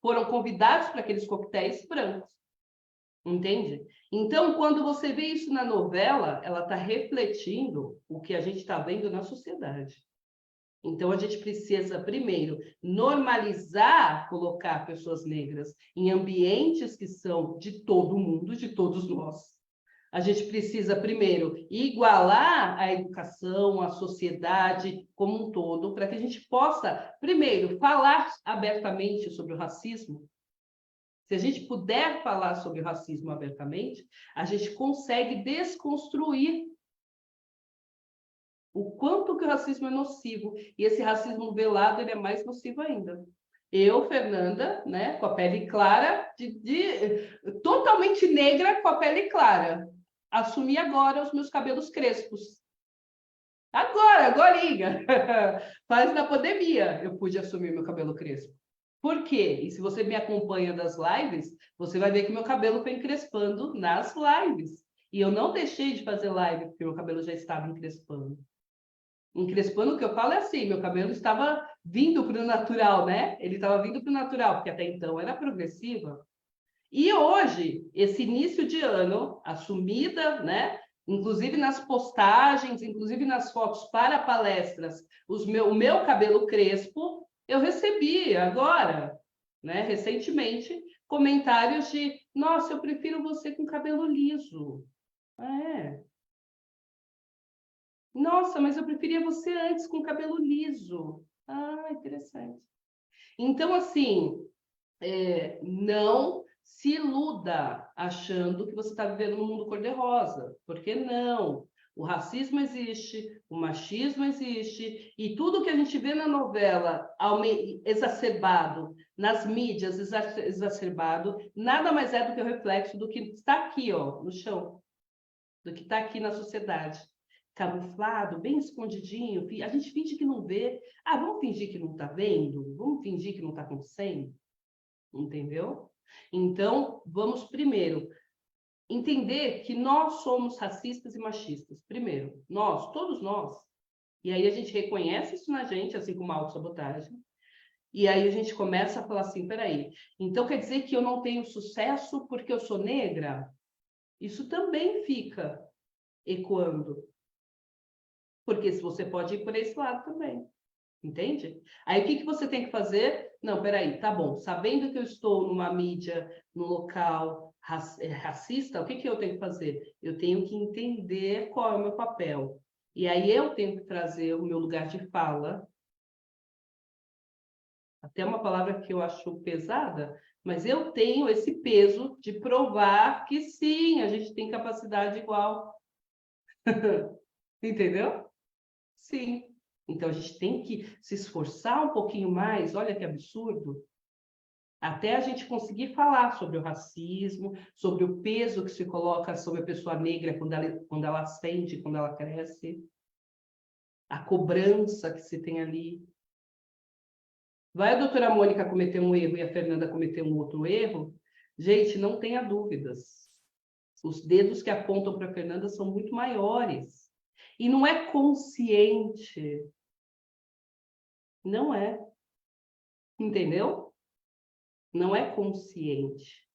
foram convidados para aqueles coquetéis brancos. Entende? Então, quando você vê isso na novela, ela está refletindo o que a gente está vendo na sociedade. Então, a gente precisa, primeiro, normalizar colocar pessoas negras em ambientes que são de todo mundo, de todos nós. A gente precisa, primeiro, igualar a educação, a sociedade como um todo, para que a gente possa, primeiro, falar abertamente sobre o racismo. Se a gente puder falar sobre o racismo abertamente, a gente consegue desconstruir o quanto que o racismo é nocivo. E esse racismo velado, ele é mais nocivo ainda. Eu, Fernanda, né, com a pele clara, totalmente negra com a pele clara, assumi agora os meus cabelos crespos. Agorinha. Faz na pandemia eu pude assumir meu cabelo crespo. Por quê? E se você me acompanha das lives, você vai ver que meu cabelo foi encrespando nas lives. E eu não deixei de fazer live, porque meu cabelo já estava encrespando. Encrespando, o que eu falo é assim, meu cabelo estava vindo para o natural, né? Ele estava vindo para o natural, porque até então era progressiva. E hoje, esse início de ano, assumida, né? Inclusive nas postagens, inclusive nas fotos para palestras, o meu cabelo crespo, eu recebi agora, né, recentemente, comentários de: nossa, eu prefiro você com cabelo liso. Nossa, mas eu preferia você antes com cabelo liso. Interessante. Então, assim, não se iluda achando que você está vivendo num mundo cor-de-rosa, porque não. O racismo existe, o machismo existe, e tudo que a gente vê na novela exacerbado, nas mídias exacerbado, nada mais é do que o reflexo do que está aqui, ó, no chão, do que está aqui na sociedade. Camuflado, bem escondidinho, a gente finge que não vê. Vamos fingir que não está vendo? Vamos fingir que não está acontecendo? Entendeu? Então, vamos primeiro entender que nós somos racistas e machistas. Primeiro, nós, todos nós. E aí a gente reconhece isso na gente, assim como a autossabotagem. E aí a gente começa a falar assim, peraí, então quer dizer que eu não tenho sucesso porque eu sou negra? Isso também fica ecoando. Porque se você pode ir por esse lado também. Entende? Aí o que você tem que fazer? Não, peraí, tá bom. Sabendo que eu estou numa mídia, num local racista, o que eu tenho que fazer? Eu tenho que entender qual é o meu papel. E aí eu tenho que trazer o meu lugar de fala. Até uma palavra que eu acho pesada, mas eu tenho esse peso de provar que sim, a gente tem capacidade igual. Entendeu? Sim. Então, a gente tem que se esforçar um pouquinho mais, olha que absurdo, até a gente conseguir falar sobre o racismo, sobre o peso que se coloca sobre a pessoa negra quando ela ascende, quando ela cresce, a cobrança que se tem ali. Vai a doutora Mônica cometer um erro e a Fernanda cometer um outro erro? Gente, não tenha dúvidas. Os dedos que apontam para a Fernanda são muito maiores. E não é consciente. Não é. Entendeu? Não é consciente.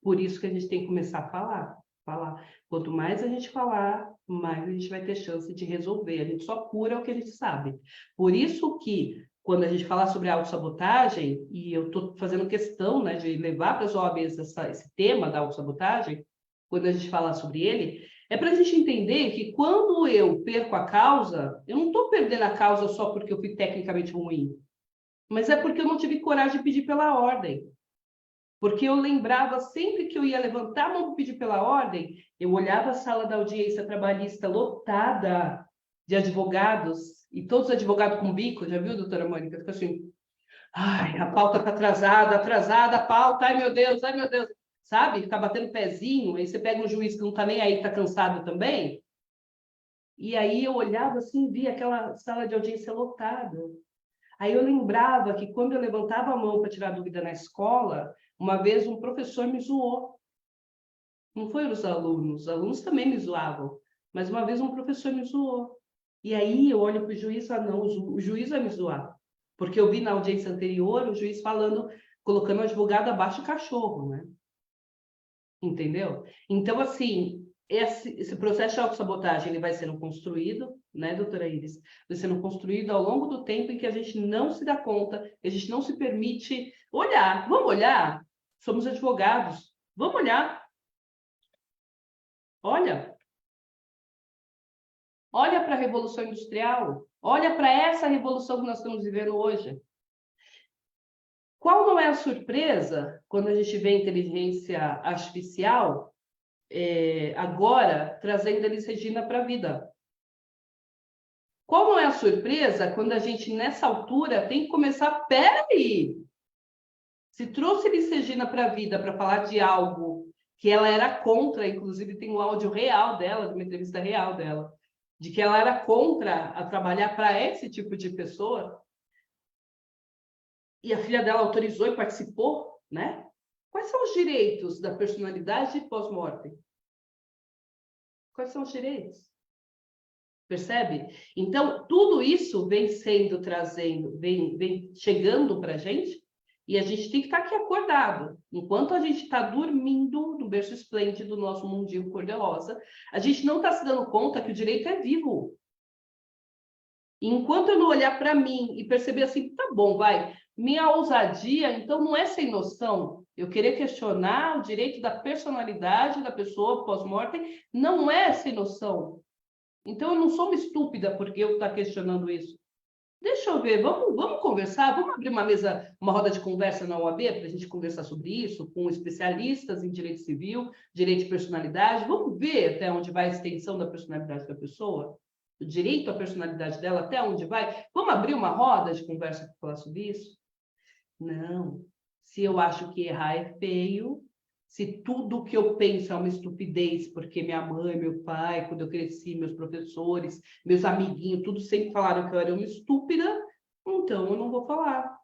Por isso que a gente tem que começar a falar. Quanto mais a gente falar, mais a gente vai ter chance de resolver. A gente só cura o que a gente sabe. Por isso que, quando a gente falar sobre autossabotagem, e eu estou fazendo questão, né, de levar para as OABs esse tema da autossabotagem, quando a gente falar sobre ele, é para a gente entender que quando eu perco a causa, eu não estou perdendo a causa só porque eu fui tecnicamente ruim, mas é porque eu não tive coragem de pedir pela ordem. Porque eu lembrava sempre que eu ia levantar a mão para pedir pela ordem, eu olhava a sala da audiência trabalhista lotada de advogados, e todos os advogados com bico, já viu, doutora Mônica? Fica assim, a pauta está atrasada a pauta, ai meu Deus, sabe? Ficar batendo pezinho, aí você pega um juiz que não está nem aí, está cansado também. E aí eu olhava assim, via aquela sala de audiência lotada. Aí eu lembrava que quando eu levantava a mão para tirar dúvida na escola, uma vez um professor me zoou. Não foi os alunos também me zoavam, mas uma vez um professor me zoou. E aí eu olho para o juiz e falo, não, o juiz vai me zoar. Porque eu vi na audiência anterior o juiz falando, colocando o advogado abaixo do cachorro, né? entendeu? Então, assim, esse processo de autossabotagem ele vai sendo construído, né, doutora Iris? Vai sendo construído ao longo do tempo em que a gente não se dá conta, a gente não se permite olhar. Vamos olhar? Somos advogados. Vamos olhar. Olha para a Revolução Industrial, olha para essa revolução que nós estamos vivendo hoje. Qual não é a surpresa quando a gente vê a inteligência artificial agora trazendo Elis Regina para a vida? Qual não é a surpresa quando a gente, nessa altura, tem que começar, peraí, se trouxe Elis Regina para a vida para falar de algo que ela era contra, inclusive tem um áudio real dela, de uma entrevista real dela, de que ela era contra a trabalhar para esse tipo de pessoa, e a filha dela autorizou e participou, né? Quais são os direitos da personalidade pós-mortem? Quais são os direitos? Percebe? Então, tudo isso vem sendo trazendo, vem chegando para a gente, e a gente tem que estar aqui acordado. Enquanto a gente está dormindo no berço esplêndido do nosso mundinho cor-de-rosa, a gente não está se dando conta que o direito é vivo. E enquanto eu não olhar para mim e perceber assim, tá bom, vai, minha ousadia, então, não é sem noção. Eu querer questionar o direito da personalidade da pessoa pós-mortem não é sem noção. Então, eu não sou uma estúpida porque eu estou questionando isso. Deixa eu ver, vamos conversar, vamos abrir uma roda de conversa na OAB para a gente conversar sobre isso, com especialistas em direito civil, direito de personalidade. Vamos ver até onde vai a extensão da personalidade da pessoa, o direito à personalidade dela, até onde vai. Vamos abrir uma roda de conversa para falar sobre isso? Não. Se eu acho que errar é feio, se tudo que eu penso é uma estupidez, porque minha mãe, meu pai, quando eu cresci, meus professores, meus amiguinhos, tudo sempre falaram que eu era uma estúpida, então eu não vou falar.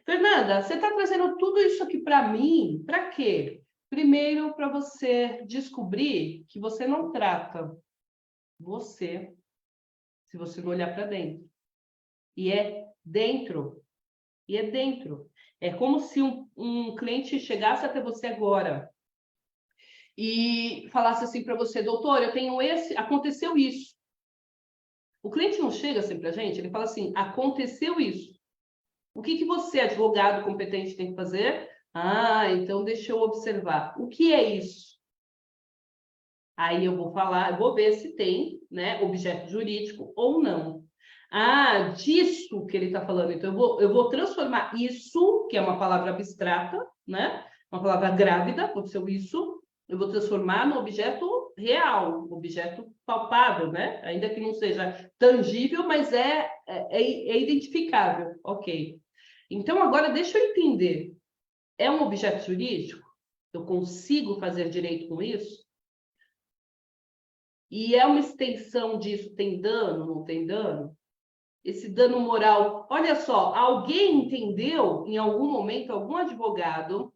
Fernanda, você está trazendo tudo isso aqui para mim, para quê? Primeiro, para você descobrir que você não trata você se você não olhar para dentro. E é dentro. E é dentro. É como se um cliente chegasse até você agora e falasse assim para você, doutor, eu tenho aconteceu isso. O cliente não chega assim para a gente, ele fala assim, aconteceu isso. O que você, advogado competente, tem que fazer? Ah, então deixa eu observar. O que é isso? Aí eu vou falar, eu vou ver se tem, né, objeto jurídico ou não. Ah, disso que ele está falando. Então, eu vou transformar isso, que é uma palavra abstrata, né? Uma palavra grávida, pode ser o isso, eu vou transformar no objeto real, objeto palpável, né? Ainda que não seja tangível, mas é identificável. Ok. Então, agora, deixa eu entender. É um objeto jurídico? Eu consigo fazer direito com isso? E é uma extensão disso? Tem dano? Não tem dano? Esse dano moral. Olha só, alguém entendeu em algum momento, algum advogado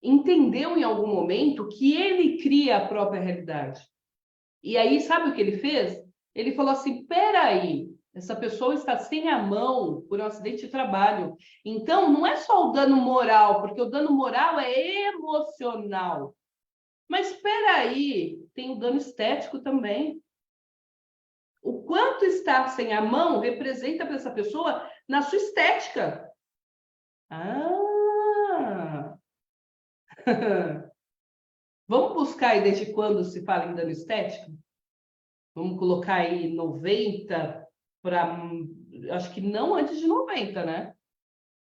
entendeu em algum momento que ele cria a própria realidade. E aí, sabe o que ele fez? Ele falou assim, peraí, essa pessoa está sem a mão por um acidente de trabalho. Então, não é só o dano moral, porque o dano moral é emocional. Mas peraí, tem o dano estético também. O quanto estar sem a mão representa para essa pessoa na sua estética. Ah! Vamos buscar aí desde quando se fala em dano estético? Vamos colocar aí 90 para... Acho que não antes de 90, né?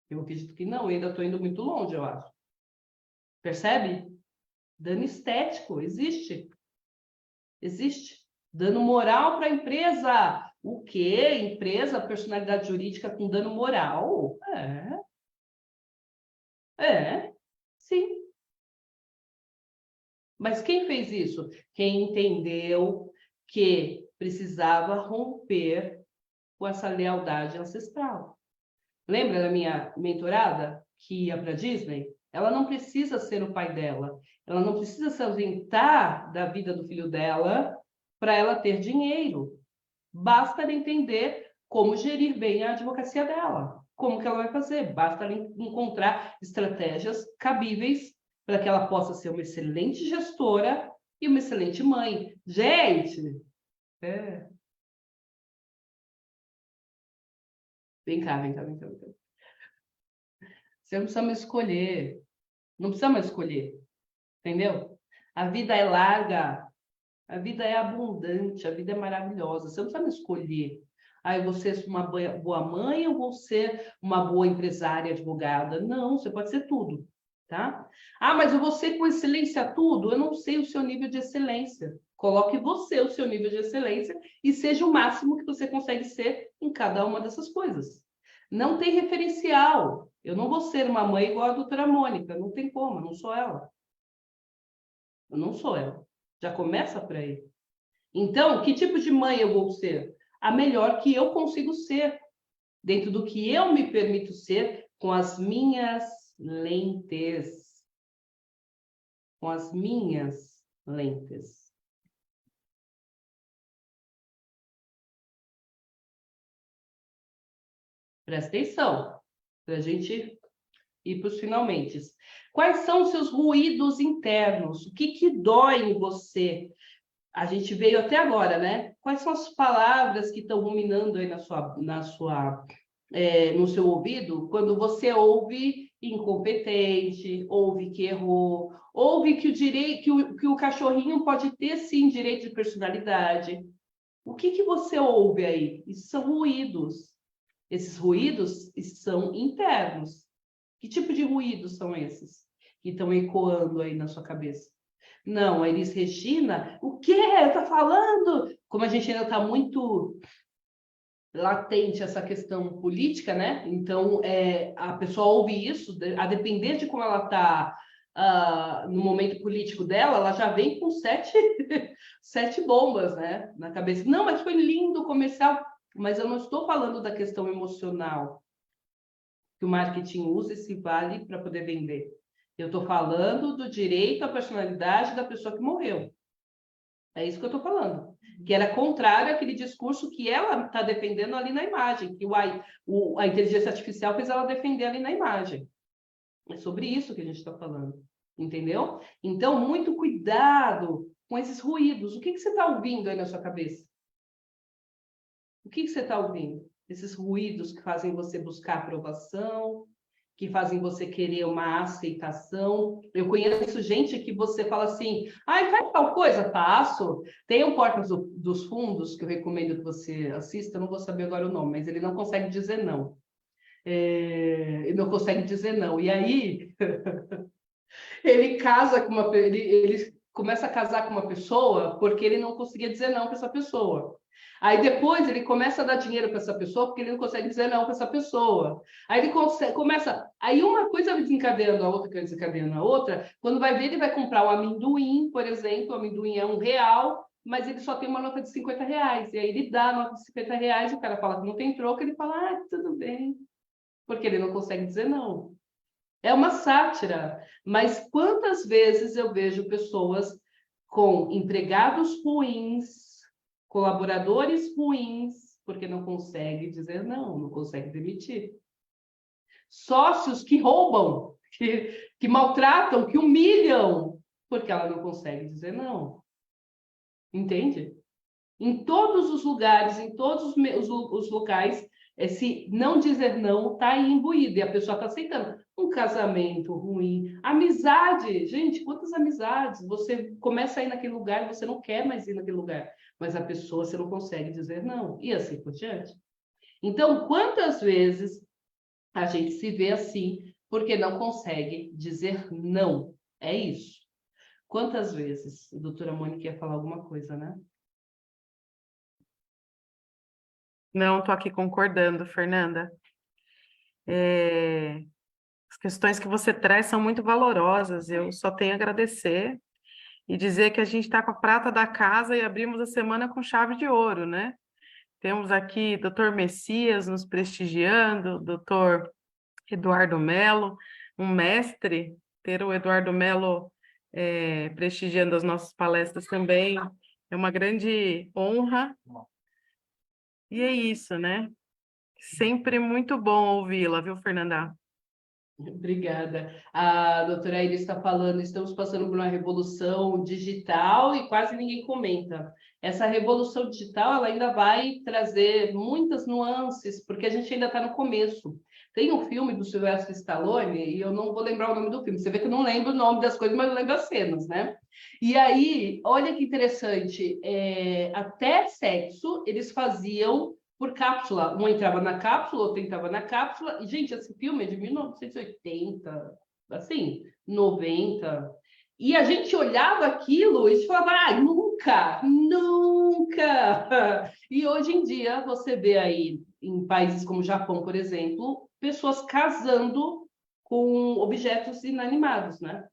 Eu acredito que não, eu ainda estou indo muito longe, eu acho. Percebe? Dano estético, existe. Existe. Dano moral para a empresa. O quê? Empresa, personalidade jurídica com dano moral? Sim. Mas quem fez isso? Quem entendeu que precisava romper com essa lealdade ancestral. Lembra da minha mentorada que ia para a Disney? Ela não precisa ser o pai dela. Ela não precisa se ausentar da vida do filho dela para ela ter dinheiro. Basta ela entender como gerir bem a advocacia dela. Como que ela vai fazer? Basta ela encontrar estratégias cabíveis para que ela possa ser uma excelente gestora e uma excelente mãe. Gente, vem cá, vem cá, vem cá, vem cá. Você não precisa mais escolher. Não precisa mais escolher. Entendeu? A vida é larga. A vida é abundante. A vida é maravilhosa. Você não precisa mais escolher. Ah, eu vou ser uma boa mãe ou vou ser uma boa empresária, advogada? Não, você pode ser tudo. Tá? Ah, mas eu vou ser com excelência tudo? Eu não sei o seu nível de excelência. Coloque você o seu nível de excelência e seja o máximo que você consegue ser em cada uma dessas coisas. Não tem referencial. Eu não vou ser uma mãe igual a doutora Mônica. Não tem como, eu não sou ela. Eu não sou ela. Já começa por aí. Então, que tipo de mãe eu vou ser? A melhor que eu consigo ser, dentro do que eu me permito ser, com as minhas lentes. Com as minhas lentes. Presta atenção, para a gente ir para os finalmente. Quais são os seus ruídos internos? O que dói em você? A gente veio até agora, né? Quais são as palavras que estão ruminando aí no seu ouvido quando você ouve incompetente, ouve que errou, ouve que o cachorrinho pode ter sim direito de personalidade? O que você ouve aí? Isso são ruídos. Esses ruídos são internos. Que tipo de ruídos são esses que estão ecoando aí na sua cabeça? Não, a Elis Regina, o quê? Está falando? Como a gente ainda está muito latente essa questão política, né? Então, a pessoa ouve isso, a depender de como ela está no momento político dela, ela já vem com sete bombas, né, na cabeça. Não, mas foi lindo o comercial. Mas eu não estou falando da questão emocional que o marketing usa esse vale para poder vender. Eu estou falando do direito à personalidade da pessoa que morreu. É isso que eu estou falando. Que era contrário àquele discurso que ela está defendendo ali na imagem, que a inteligência artificial fez ela defender ali na imagem. É sobre isso que a gente está falando. Entendeu? Então, muito cuidado com esses ruídos. O que você está ouvindo aí na sua cabeça? O que você está ouvindo? Esses ruídos que fazem você buscar aprovação, que fazem você querer uma aceitação. Eu conheço gente que você fala assim, ai, faz tal coisa, faço. Tem um Portas dos Fundos, que eu recomendo que você assista, eu não vou saber agora o nome, mas ele não consegue dizer não. Ele não consegue dizer não. E aí, ele casa com ele começa a casar com uma pessoa porque ele não conseguia dizer não para essa pessoa. Aí depois ele começa a dar dinheiro para essa pessoa porque ele não consegue dizer não para essa pessoa. Aí ele começa. Aí uma coisa vai desencadeando a outra, que vai desencadeando a outra. Quando vai ver, ele vai comprar um amendoim, por exemplo. O amendoim é R$1, mas ele só tem uma nota de R$50. E aí ele dá a nota de R$50, o cara fala que não tem troco, ele fala, ah, tudo bem. Porque ele não consegue dizer não. É uma sátira. Mas quantas vezes eu vejo pessoas com empregados ruins, colaboradores ruins, porque não consegue dizer não, não consegue demitir. Sócios que roubam, que maltratam, que humilham, porque ela não consegue dizer não. Entende? Em todos os lugares, em todos os locais, esse não dizer não está aí imbuído, e a pessoa está aceitando. Um casamento ruim, amizade, gente, quantas amizades? Você começa a ir naquele lugar e você não quer mais ir naquele lugar, mas a pessoa você não consegue dizer não, e assim por diante. Então, quantas vezes a gente se vê assim, porque não consegue dizer não? É isso. Quantas vezes? A doutora Mônica ia falar alguma coisa, né? Não, estou aqui concordando, Fernanda. As questões que você traz são muito valorosas, eu só tenho a agradecer e dizer que a gente está com a prata da casa e abrimos a semana com chave de ouro, né? Temos aqui Dr. Messias nos prestigiando, Dr. Eduardo Melo, um mestre, ter o Eduardo Melo prestigiando as nossas palestras também é uma grande honra. E é isso, né? Sempre muito bom ouvi-la, viu, Fernanda? Obrigada. A doutora Iris está falando, estamos passando por uma revolução digital e quase ninguém comenta. Essa revolução digital ela ainda vai trazer muitas nuances, porque a gente ainda está no começo. Tem um filme do Sylvester Stallone, e eu não vou lembrar o nome do filme. Você vê que eu não lembro o nome das coisas, mas eu lembro as cenas, né? E aí, olha que interessante, até sexo eles faziam por cápsula. Um entrava na cápsula, outro entrava na cápsula. E, gente, esse filme é de 1980, assim, 90. E a gente olhava aquilo e falava, ah, nunca, nunca. E hoje em dia você vê aí, em países como o Japão, por exemplo, pessoas casando com objetos inanimados, né?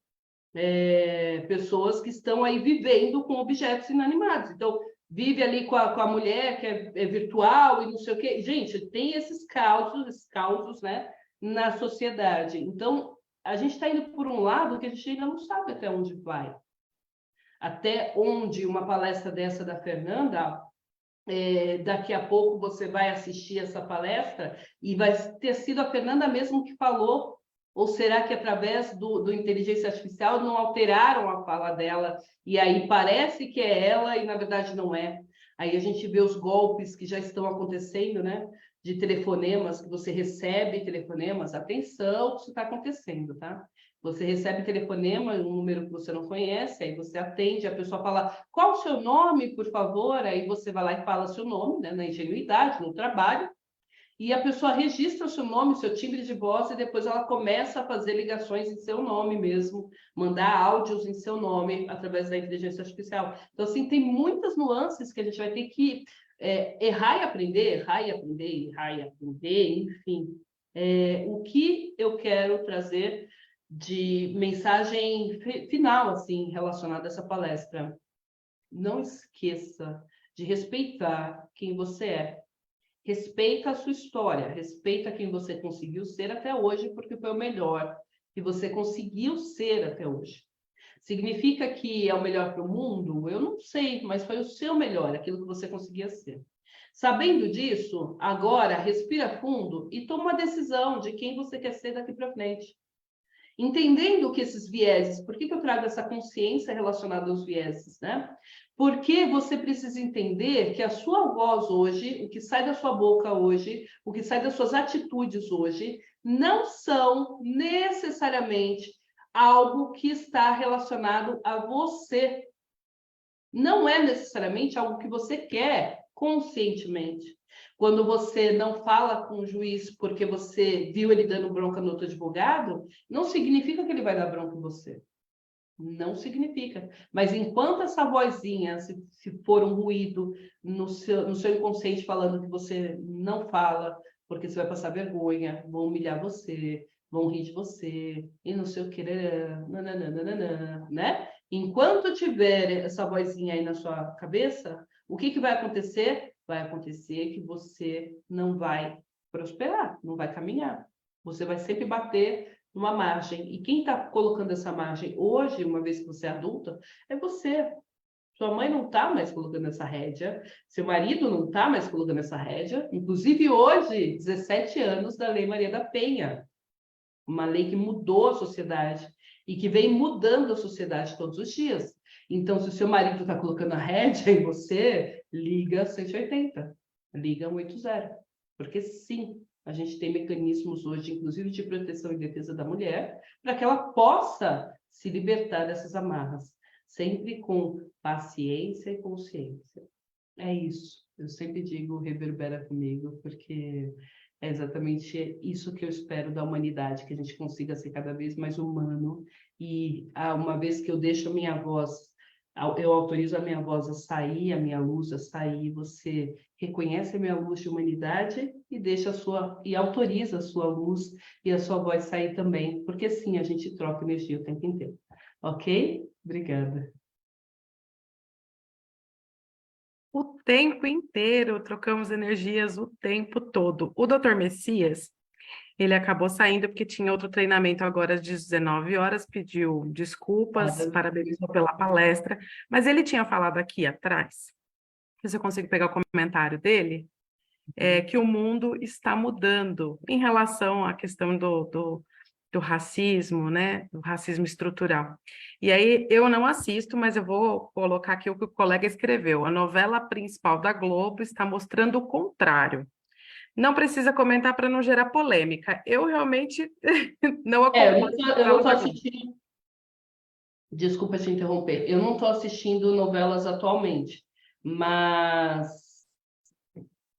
Pessoas que estão aí vivendo com objetos inanimados. Então, vive ali com a mulher que é virtual e não sei o quê. Gente, tem esses causos, né, na sociedade. Então, a gente está indo por um lado que a gente ainda não sabe até onde vai. Até onde uma palestra dessa da Fernanda, daqui a pouco você vai assistir essa palestra e vai ter sido a Fernanda mesmo que falou, ou será que através do inteligência artificial não alteraram a fala dela e aí parece que é ela e na verdade não é? Aí a gente vê os golpes que já estão acontecendo, né? De telefonemas, que você recebe telefonemas, atenção, isso está acontecendo, tá? Você recebe telefonema, um número que você não conhece, aí você atende, a pessoa fala, qual o seu nome, por favor? Aí você vai lá e fala seu nome, né, na ingenuidade, no trabalho, e a pessoa registra o seu nome, seu timbre de voz, e depois ela começa a fazer ligações em seu nome mesmo, mandar áudios em seu nome através da inteligência artificial. Então, assim, tem muitas nuances que a gente vai ter que errar e aprender, errar e aprender, errar e aprender, enfim. O que eu quero trazer de mensagem final, assim, relacionada a essa palestra? Não esqueça de respeitar quem você é. Respeita a sua história, respeita quem você conseguiu ser até hoje, porque foi o melhor que você conseguiu ser até hoje. Significa que é o melhor para o mundo? Eu não sei, mas foi o seu melhor, aquilo que você conseguia ser. Sabendo disso, agora respira fundo e toma uma decisão de quem você quer ser daqui para frente. Entendendo que esses vieses, por que eu trago essa consciência relacionada aos vieses, né? Porque você precisa entender que a sua voz hoje, o que sai da sua boca hoje, o que sai das suas atitudes hoje, não são necessariamente algo que está relacionado a você. Não é necessariamente algo que você quer conscientemente. Quando você não fala com o juiz porque você viu ele dando bronca no outro advogado, não significa que ele vai dar bronca em você. Não significa. Mas enquanto essa vozinha, se for um ruído no seu inconsciente falando que você não fala, porque você vai passar vergonha, vão humilhar você, vão rir de você, e não sei o que, né? Enquanto tiver essa vozinha aí na sua cabeça, o que vai acontecer? Vai acontecer que você não vai prosperar, não vai caminhar. Você vai sempre bater numa margem. E quem está colocando essa margem hoje, uma vez que você é adulta, é você. Sua mãe não está mais colocando essa rédea, seu marido não está mais colocando essa rédea. Inclusive hoje, 17 anos da Lei Maria da Penha, uma lei que mudou a sociedade e que vem mudando a sociedade todos os dias. Então, se o seu marido está colocando a rédea em você, liga 180, liga 180. Porque sim, a gente tem mecanismos hoje, inclusive de proteção e defesa da mulher, para que ela possa se libertar dessas amarras, sempre com paciência e consciência. É isso. Eu sempre digo, reverbera comigo, porque é exatamente isso que eu espero da humanidade, que a gente consiga ser cada vez mais humano. E uma vez que eu deixo a minha voz, eu autorizo a minha voz a sair, a minha luz a sair, você reconhece a minha luz de humanidade e deixa e autoriza a sua luz e a sua voz sair também, porque sim, a gente troca energia o tempo inteiro. Ok? Obrigada. O tempo inteiro, trocamos energias o tempo todo. O doutor Messias, ele acabou saindo porque tinha outro treinamento agora às 19 horas, pediu desculpas, parabenizou pela palestra, mas ele tinha falado aqui atrás, se eu consigo pegar o comentário dele, que o mundo está mudando em relação à questão do racismo, né? Do racismo estrutural. E aí eu não assisto, mas eu vou colocar aqui o que o colega escreveu. A novela principal da Globo está mostrando o contrário. Não precisa comentar para não gerar polêmica. Eu realmente não acompanho a Eu não novela tô da Globo. assistindo, desculpa te interromper, eu não estou assistindo novelas atualmente, mas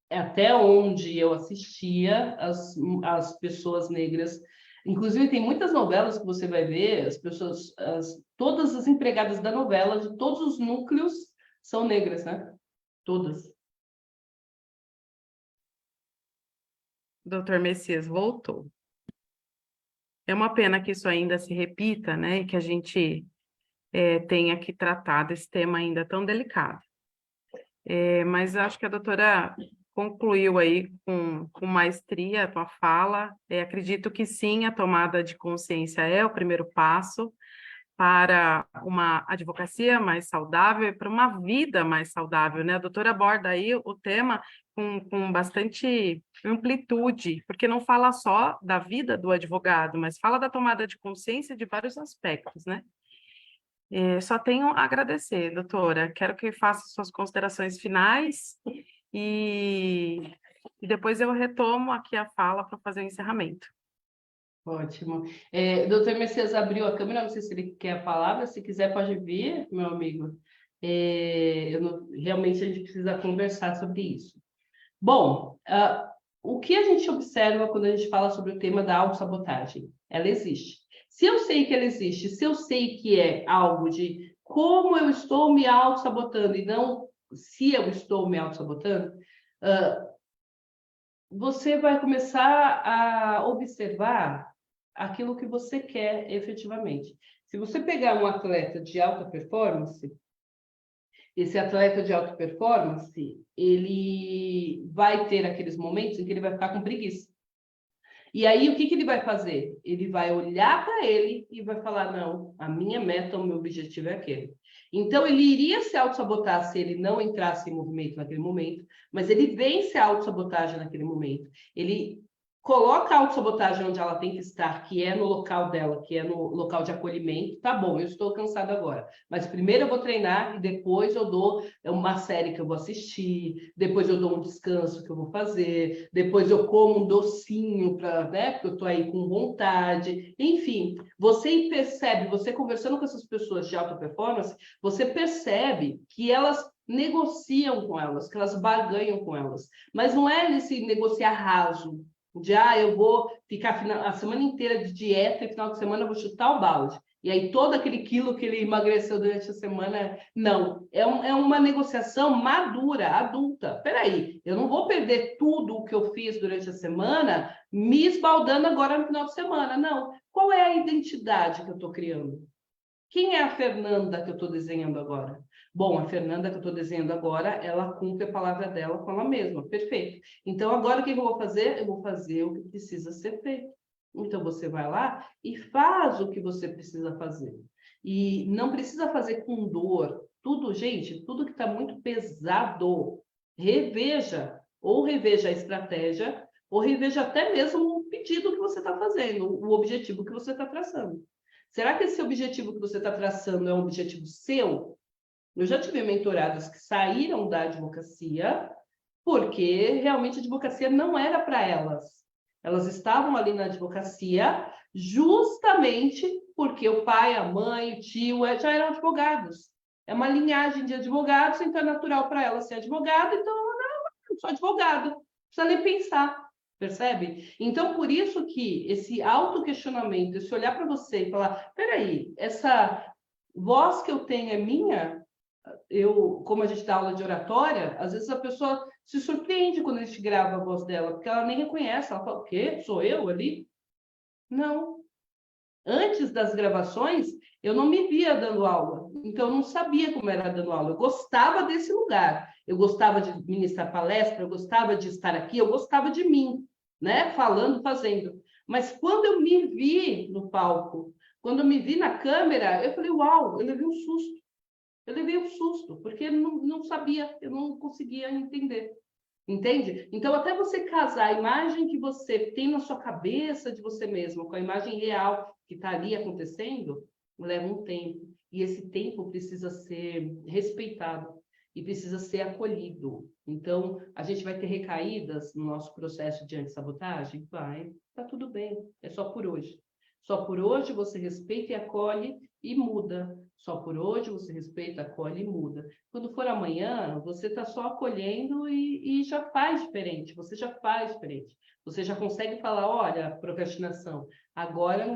até onde eu assistia, as pessoas negras. Inclusive, tem muitas novelas que você vai ver, as pessoas, todas as empregadas da novela, de todos os núcleos, são negras, né? Todas. Doutor Messias voltou. É uma pena que isso ainda se repita, né? E que a gente tenha que tratar desse tema ainda tão delicado. Mas acho que a doutora concluiu aí com maestria a tua fala. Acredito que sim, a tomada de consciência é o primeiro passo para uma advocacia mais saudável e para uma vida mais saudável, né? A doutora aborda aí o tema com bastante amplitude, porque não fala só da vida do advogado, mas fala da tomada de consciência de vários aspectos, né? Só tenho a agradecer, doutora. Quero que faça suas considerações finais e, e depois eu retomo aqui a fala para fazer o encerramento. Ótimo. Doutor Messias abriu a câmera, não sei se ele quer a palavra, se quiser pode vir, meu amigo. Realmente a gente precisa conversar sobre isso. Bom, o que a gente observa quando a gente fala sobre o tema da autossabotagem? Ela existe. Se eu sei que ela existe, se eu sei que é algo de como eu estou me autossabotando e não se eu estou me autossabotando, você vai começar a observar aquilo que você quer efetivamente. Se você pegar um atleta de alta performance, esse atleta de alta performance, ele vai ter aqueles momentos em que ele vai ficar com preguiça. E aí, o que ele vai fazer? Ele vai olhar para ele e vai falar, não, a minha meta, o meu objetivo é aquele. Então, ele iria se auto-sabotar se ele não entrasse em movimento naquele momento, mas ele vence a auto-sabotagem naquele momento. Ele coloca a autossabotagem onde ela tem que estar, que é no local dela, que é no local de acolhimento. Tá bom, eu estou cansada agora, mas primeiro eu vou treinar e depois eu dou uma série que eu vou assistir, depois eu dou um descanso que eu vou fazer, depois eu como um docinho, né, porque eu estou aí com vontade. Enfim, você percebe, você conversando com essas pessoas de alta performance, você percebe que elas negociam com elas, que elas barganham com elas. Mas não é nesse negociar raso, de eu vou ficar a semana inteira de dieta e final de semana eu vou chutar o balde. E aí todo aquele quilo que ele emagreceu durante a semana, não. É uma negociação madura, adulta. Peraí, eu não vou perder tudo o que eu fiz durante a semana me esbaldando agora no final de semana, não. Qual é a identidade que eu estou criando? Quem é a Fernanda que eu estou desenhando agora? Bom, a Fernanda que eu estou desenhando agora, ela cumpre a palavra dela com ela mesma. Perfeito. Então, agora o que eu vou fazer? Eu vou fazer o que precisa ser feito. Então, você vai lá e faz o que você precisa fazer. E não precisa fazer com dor. Tudo, gente, tudo que está muito pesado, reveja. Ou reveja a estratégia, ou reveja até mesmo o pedido que você está fazendo, o objetivo que você está traçando. Será que esse objetivo que você está traçando é um objetivo seu? Eu já tive mentoradas que saíram da advocacia porque realmente a advocacia não era para elas. Elas estavam ali na advocacia justamente porque o pai, a mãe, o tio já eram advogados. É uma linhagem de advogados, então é natural para ela ser advogada, então eu sou advogada. Não precisa nem pensar. Percebe? Então, por isso que esse autoquestionamento, esse olhar para você e falar, peraí, essa voz que eu tenho é minha? Como a gente dá aula de oratória, às vezes a pessoa se surpreende quando a gente grava a voz dela, porque ela nem reconhece, ela fala, o quê? Sou eu ali? Não. Antes das gravações, eu não me via dando aula, então eu não sabia como era dando aula. Eu gostava desse lugar, eu gostava de ministrar palestra, eu gostava de estar aqui, eu gostava de mim, né? Falando, fazendo. Mas quando eu me vi no palco, quando eu me vi na câmera, eu falei, uau, eu levei um susto. Eu levei um susto, porque eu não sabia, eu não conseguia entender. Entende? Então, até você casar a imagem que você tem na sua cabeça de você mesmo com a imagem real que está ali acontecendo, leva um tempo. E esse tempo precisa ser respeitado e precisa ser acolhido. Então, a gente vai ter recaídas no nosso processo de antissabotagem? Vai, tá tudo bem, é só por hoje. Só por hoje você respeita e acolhe e muda. Só por hoje você respeita, acolhe e muda. Quando for amanhã, você está só acolhendo e já faz diferente. Você já faz diferente. Você já consegue falar, olha, procrastinação, agora eu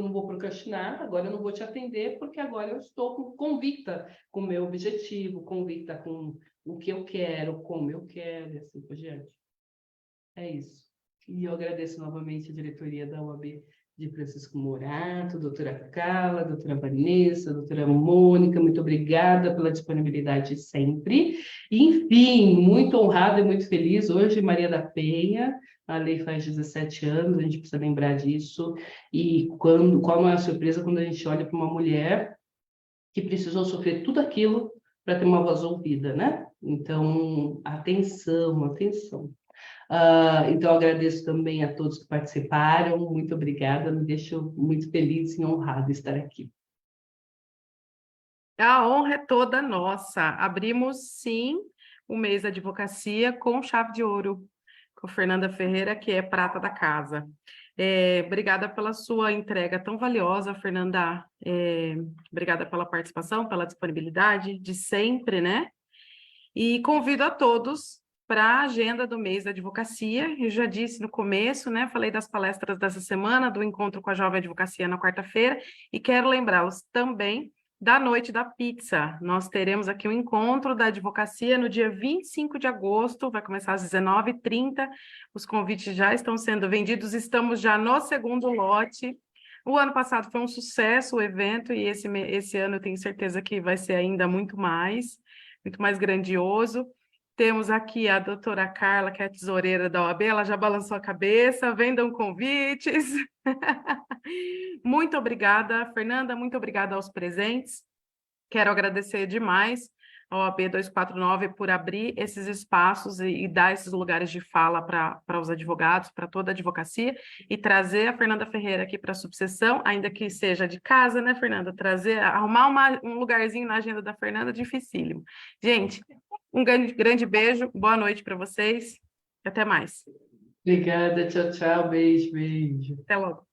não vou procrastinar, agora eu não vou te atender, porque agora eu estou convicta com o meu objetivo, convicta com o que eu quero, como eu quero, e assim por diante. É isso. E eu agradeço novamente a diretoria da UAB de Francisco Morato, doutora Carla, doutora Vanessa, doutora Mônica, muito obrigada pela disponibilidade sempre. Enfim, muito honrada e muito feliz hoje, Maria da Penha, a lei faz 17 anos, a gente precisa lembrar disso, e qual não é a surpresa quando a gente olha para uma mulher que precisou sofrer tudo aquilo para ter uma voz ouvida, né? Então, atenção, atenção. Então, agradeço também a todos que participaram. Muito obrigada. Me deixo muito feliz e honrada de estar aqui. A honra é toda nossa. Abrimos, sim, o mês da advocacia com chave de ouro, com Fernanda Ferreira, que é prata da casa. Obrigada pela sua entrega tão valiosa, Fernanda. Obrigada pela participação, pela disponibilidade de sempre, né? E convido a todos para a agenda do mês da advocacia. Eu já disse no começo, né? Falei das palestras dessa semana, do encontro com a Jovem Advocacia na quarta-feira, e quero lembrá-los também da Noite da Pizza. Nós teremos aqui um encontro da advocacia no dia 25 de agosto, vai começar às 19h30. Os convites já estão sendo vendidos, estamos já no segundo lote. O ano passado foi um sucesso o evento, e esse ano eu tenho certeza que vai ser ainda muito mais grandioso. Temos aqui a doutora Carla, que é a tesoureira da OAB, ela já balançou a cabeça, vendam convites. Muito obrigada, Fernanda, muito obrigada aos presentes. Quero agradecer demais ao OAB 249 por abrir esses espaços e dar esses lugares de fala para os advogados, para toda a advocacia, e trazer a Fernanda Ferreira aqui para a subseção, ainda que seja de casa, né, Fernanda? Arrumar um lugarzinho na agenda da Fernanda, dificílimo. Gente, um grande beijo, boa noite para vocês, até mais. Obrigada, tchau, tchau, beijo, beijo. Até logo.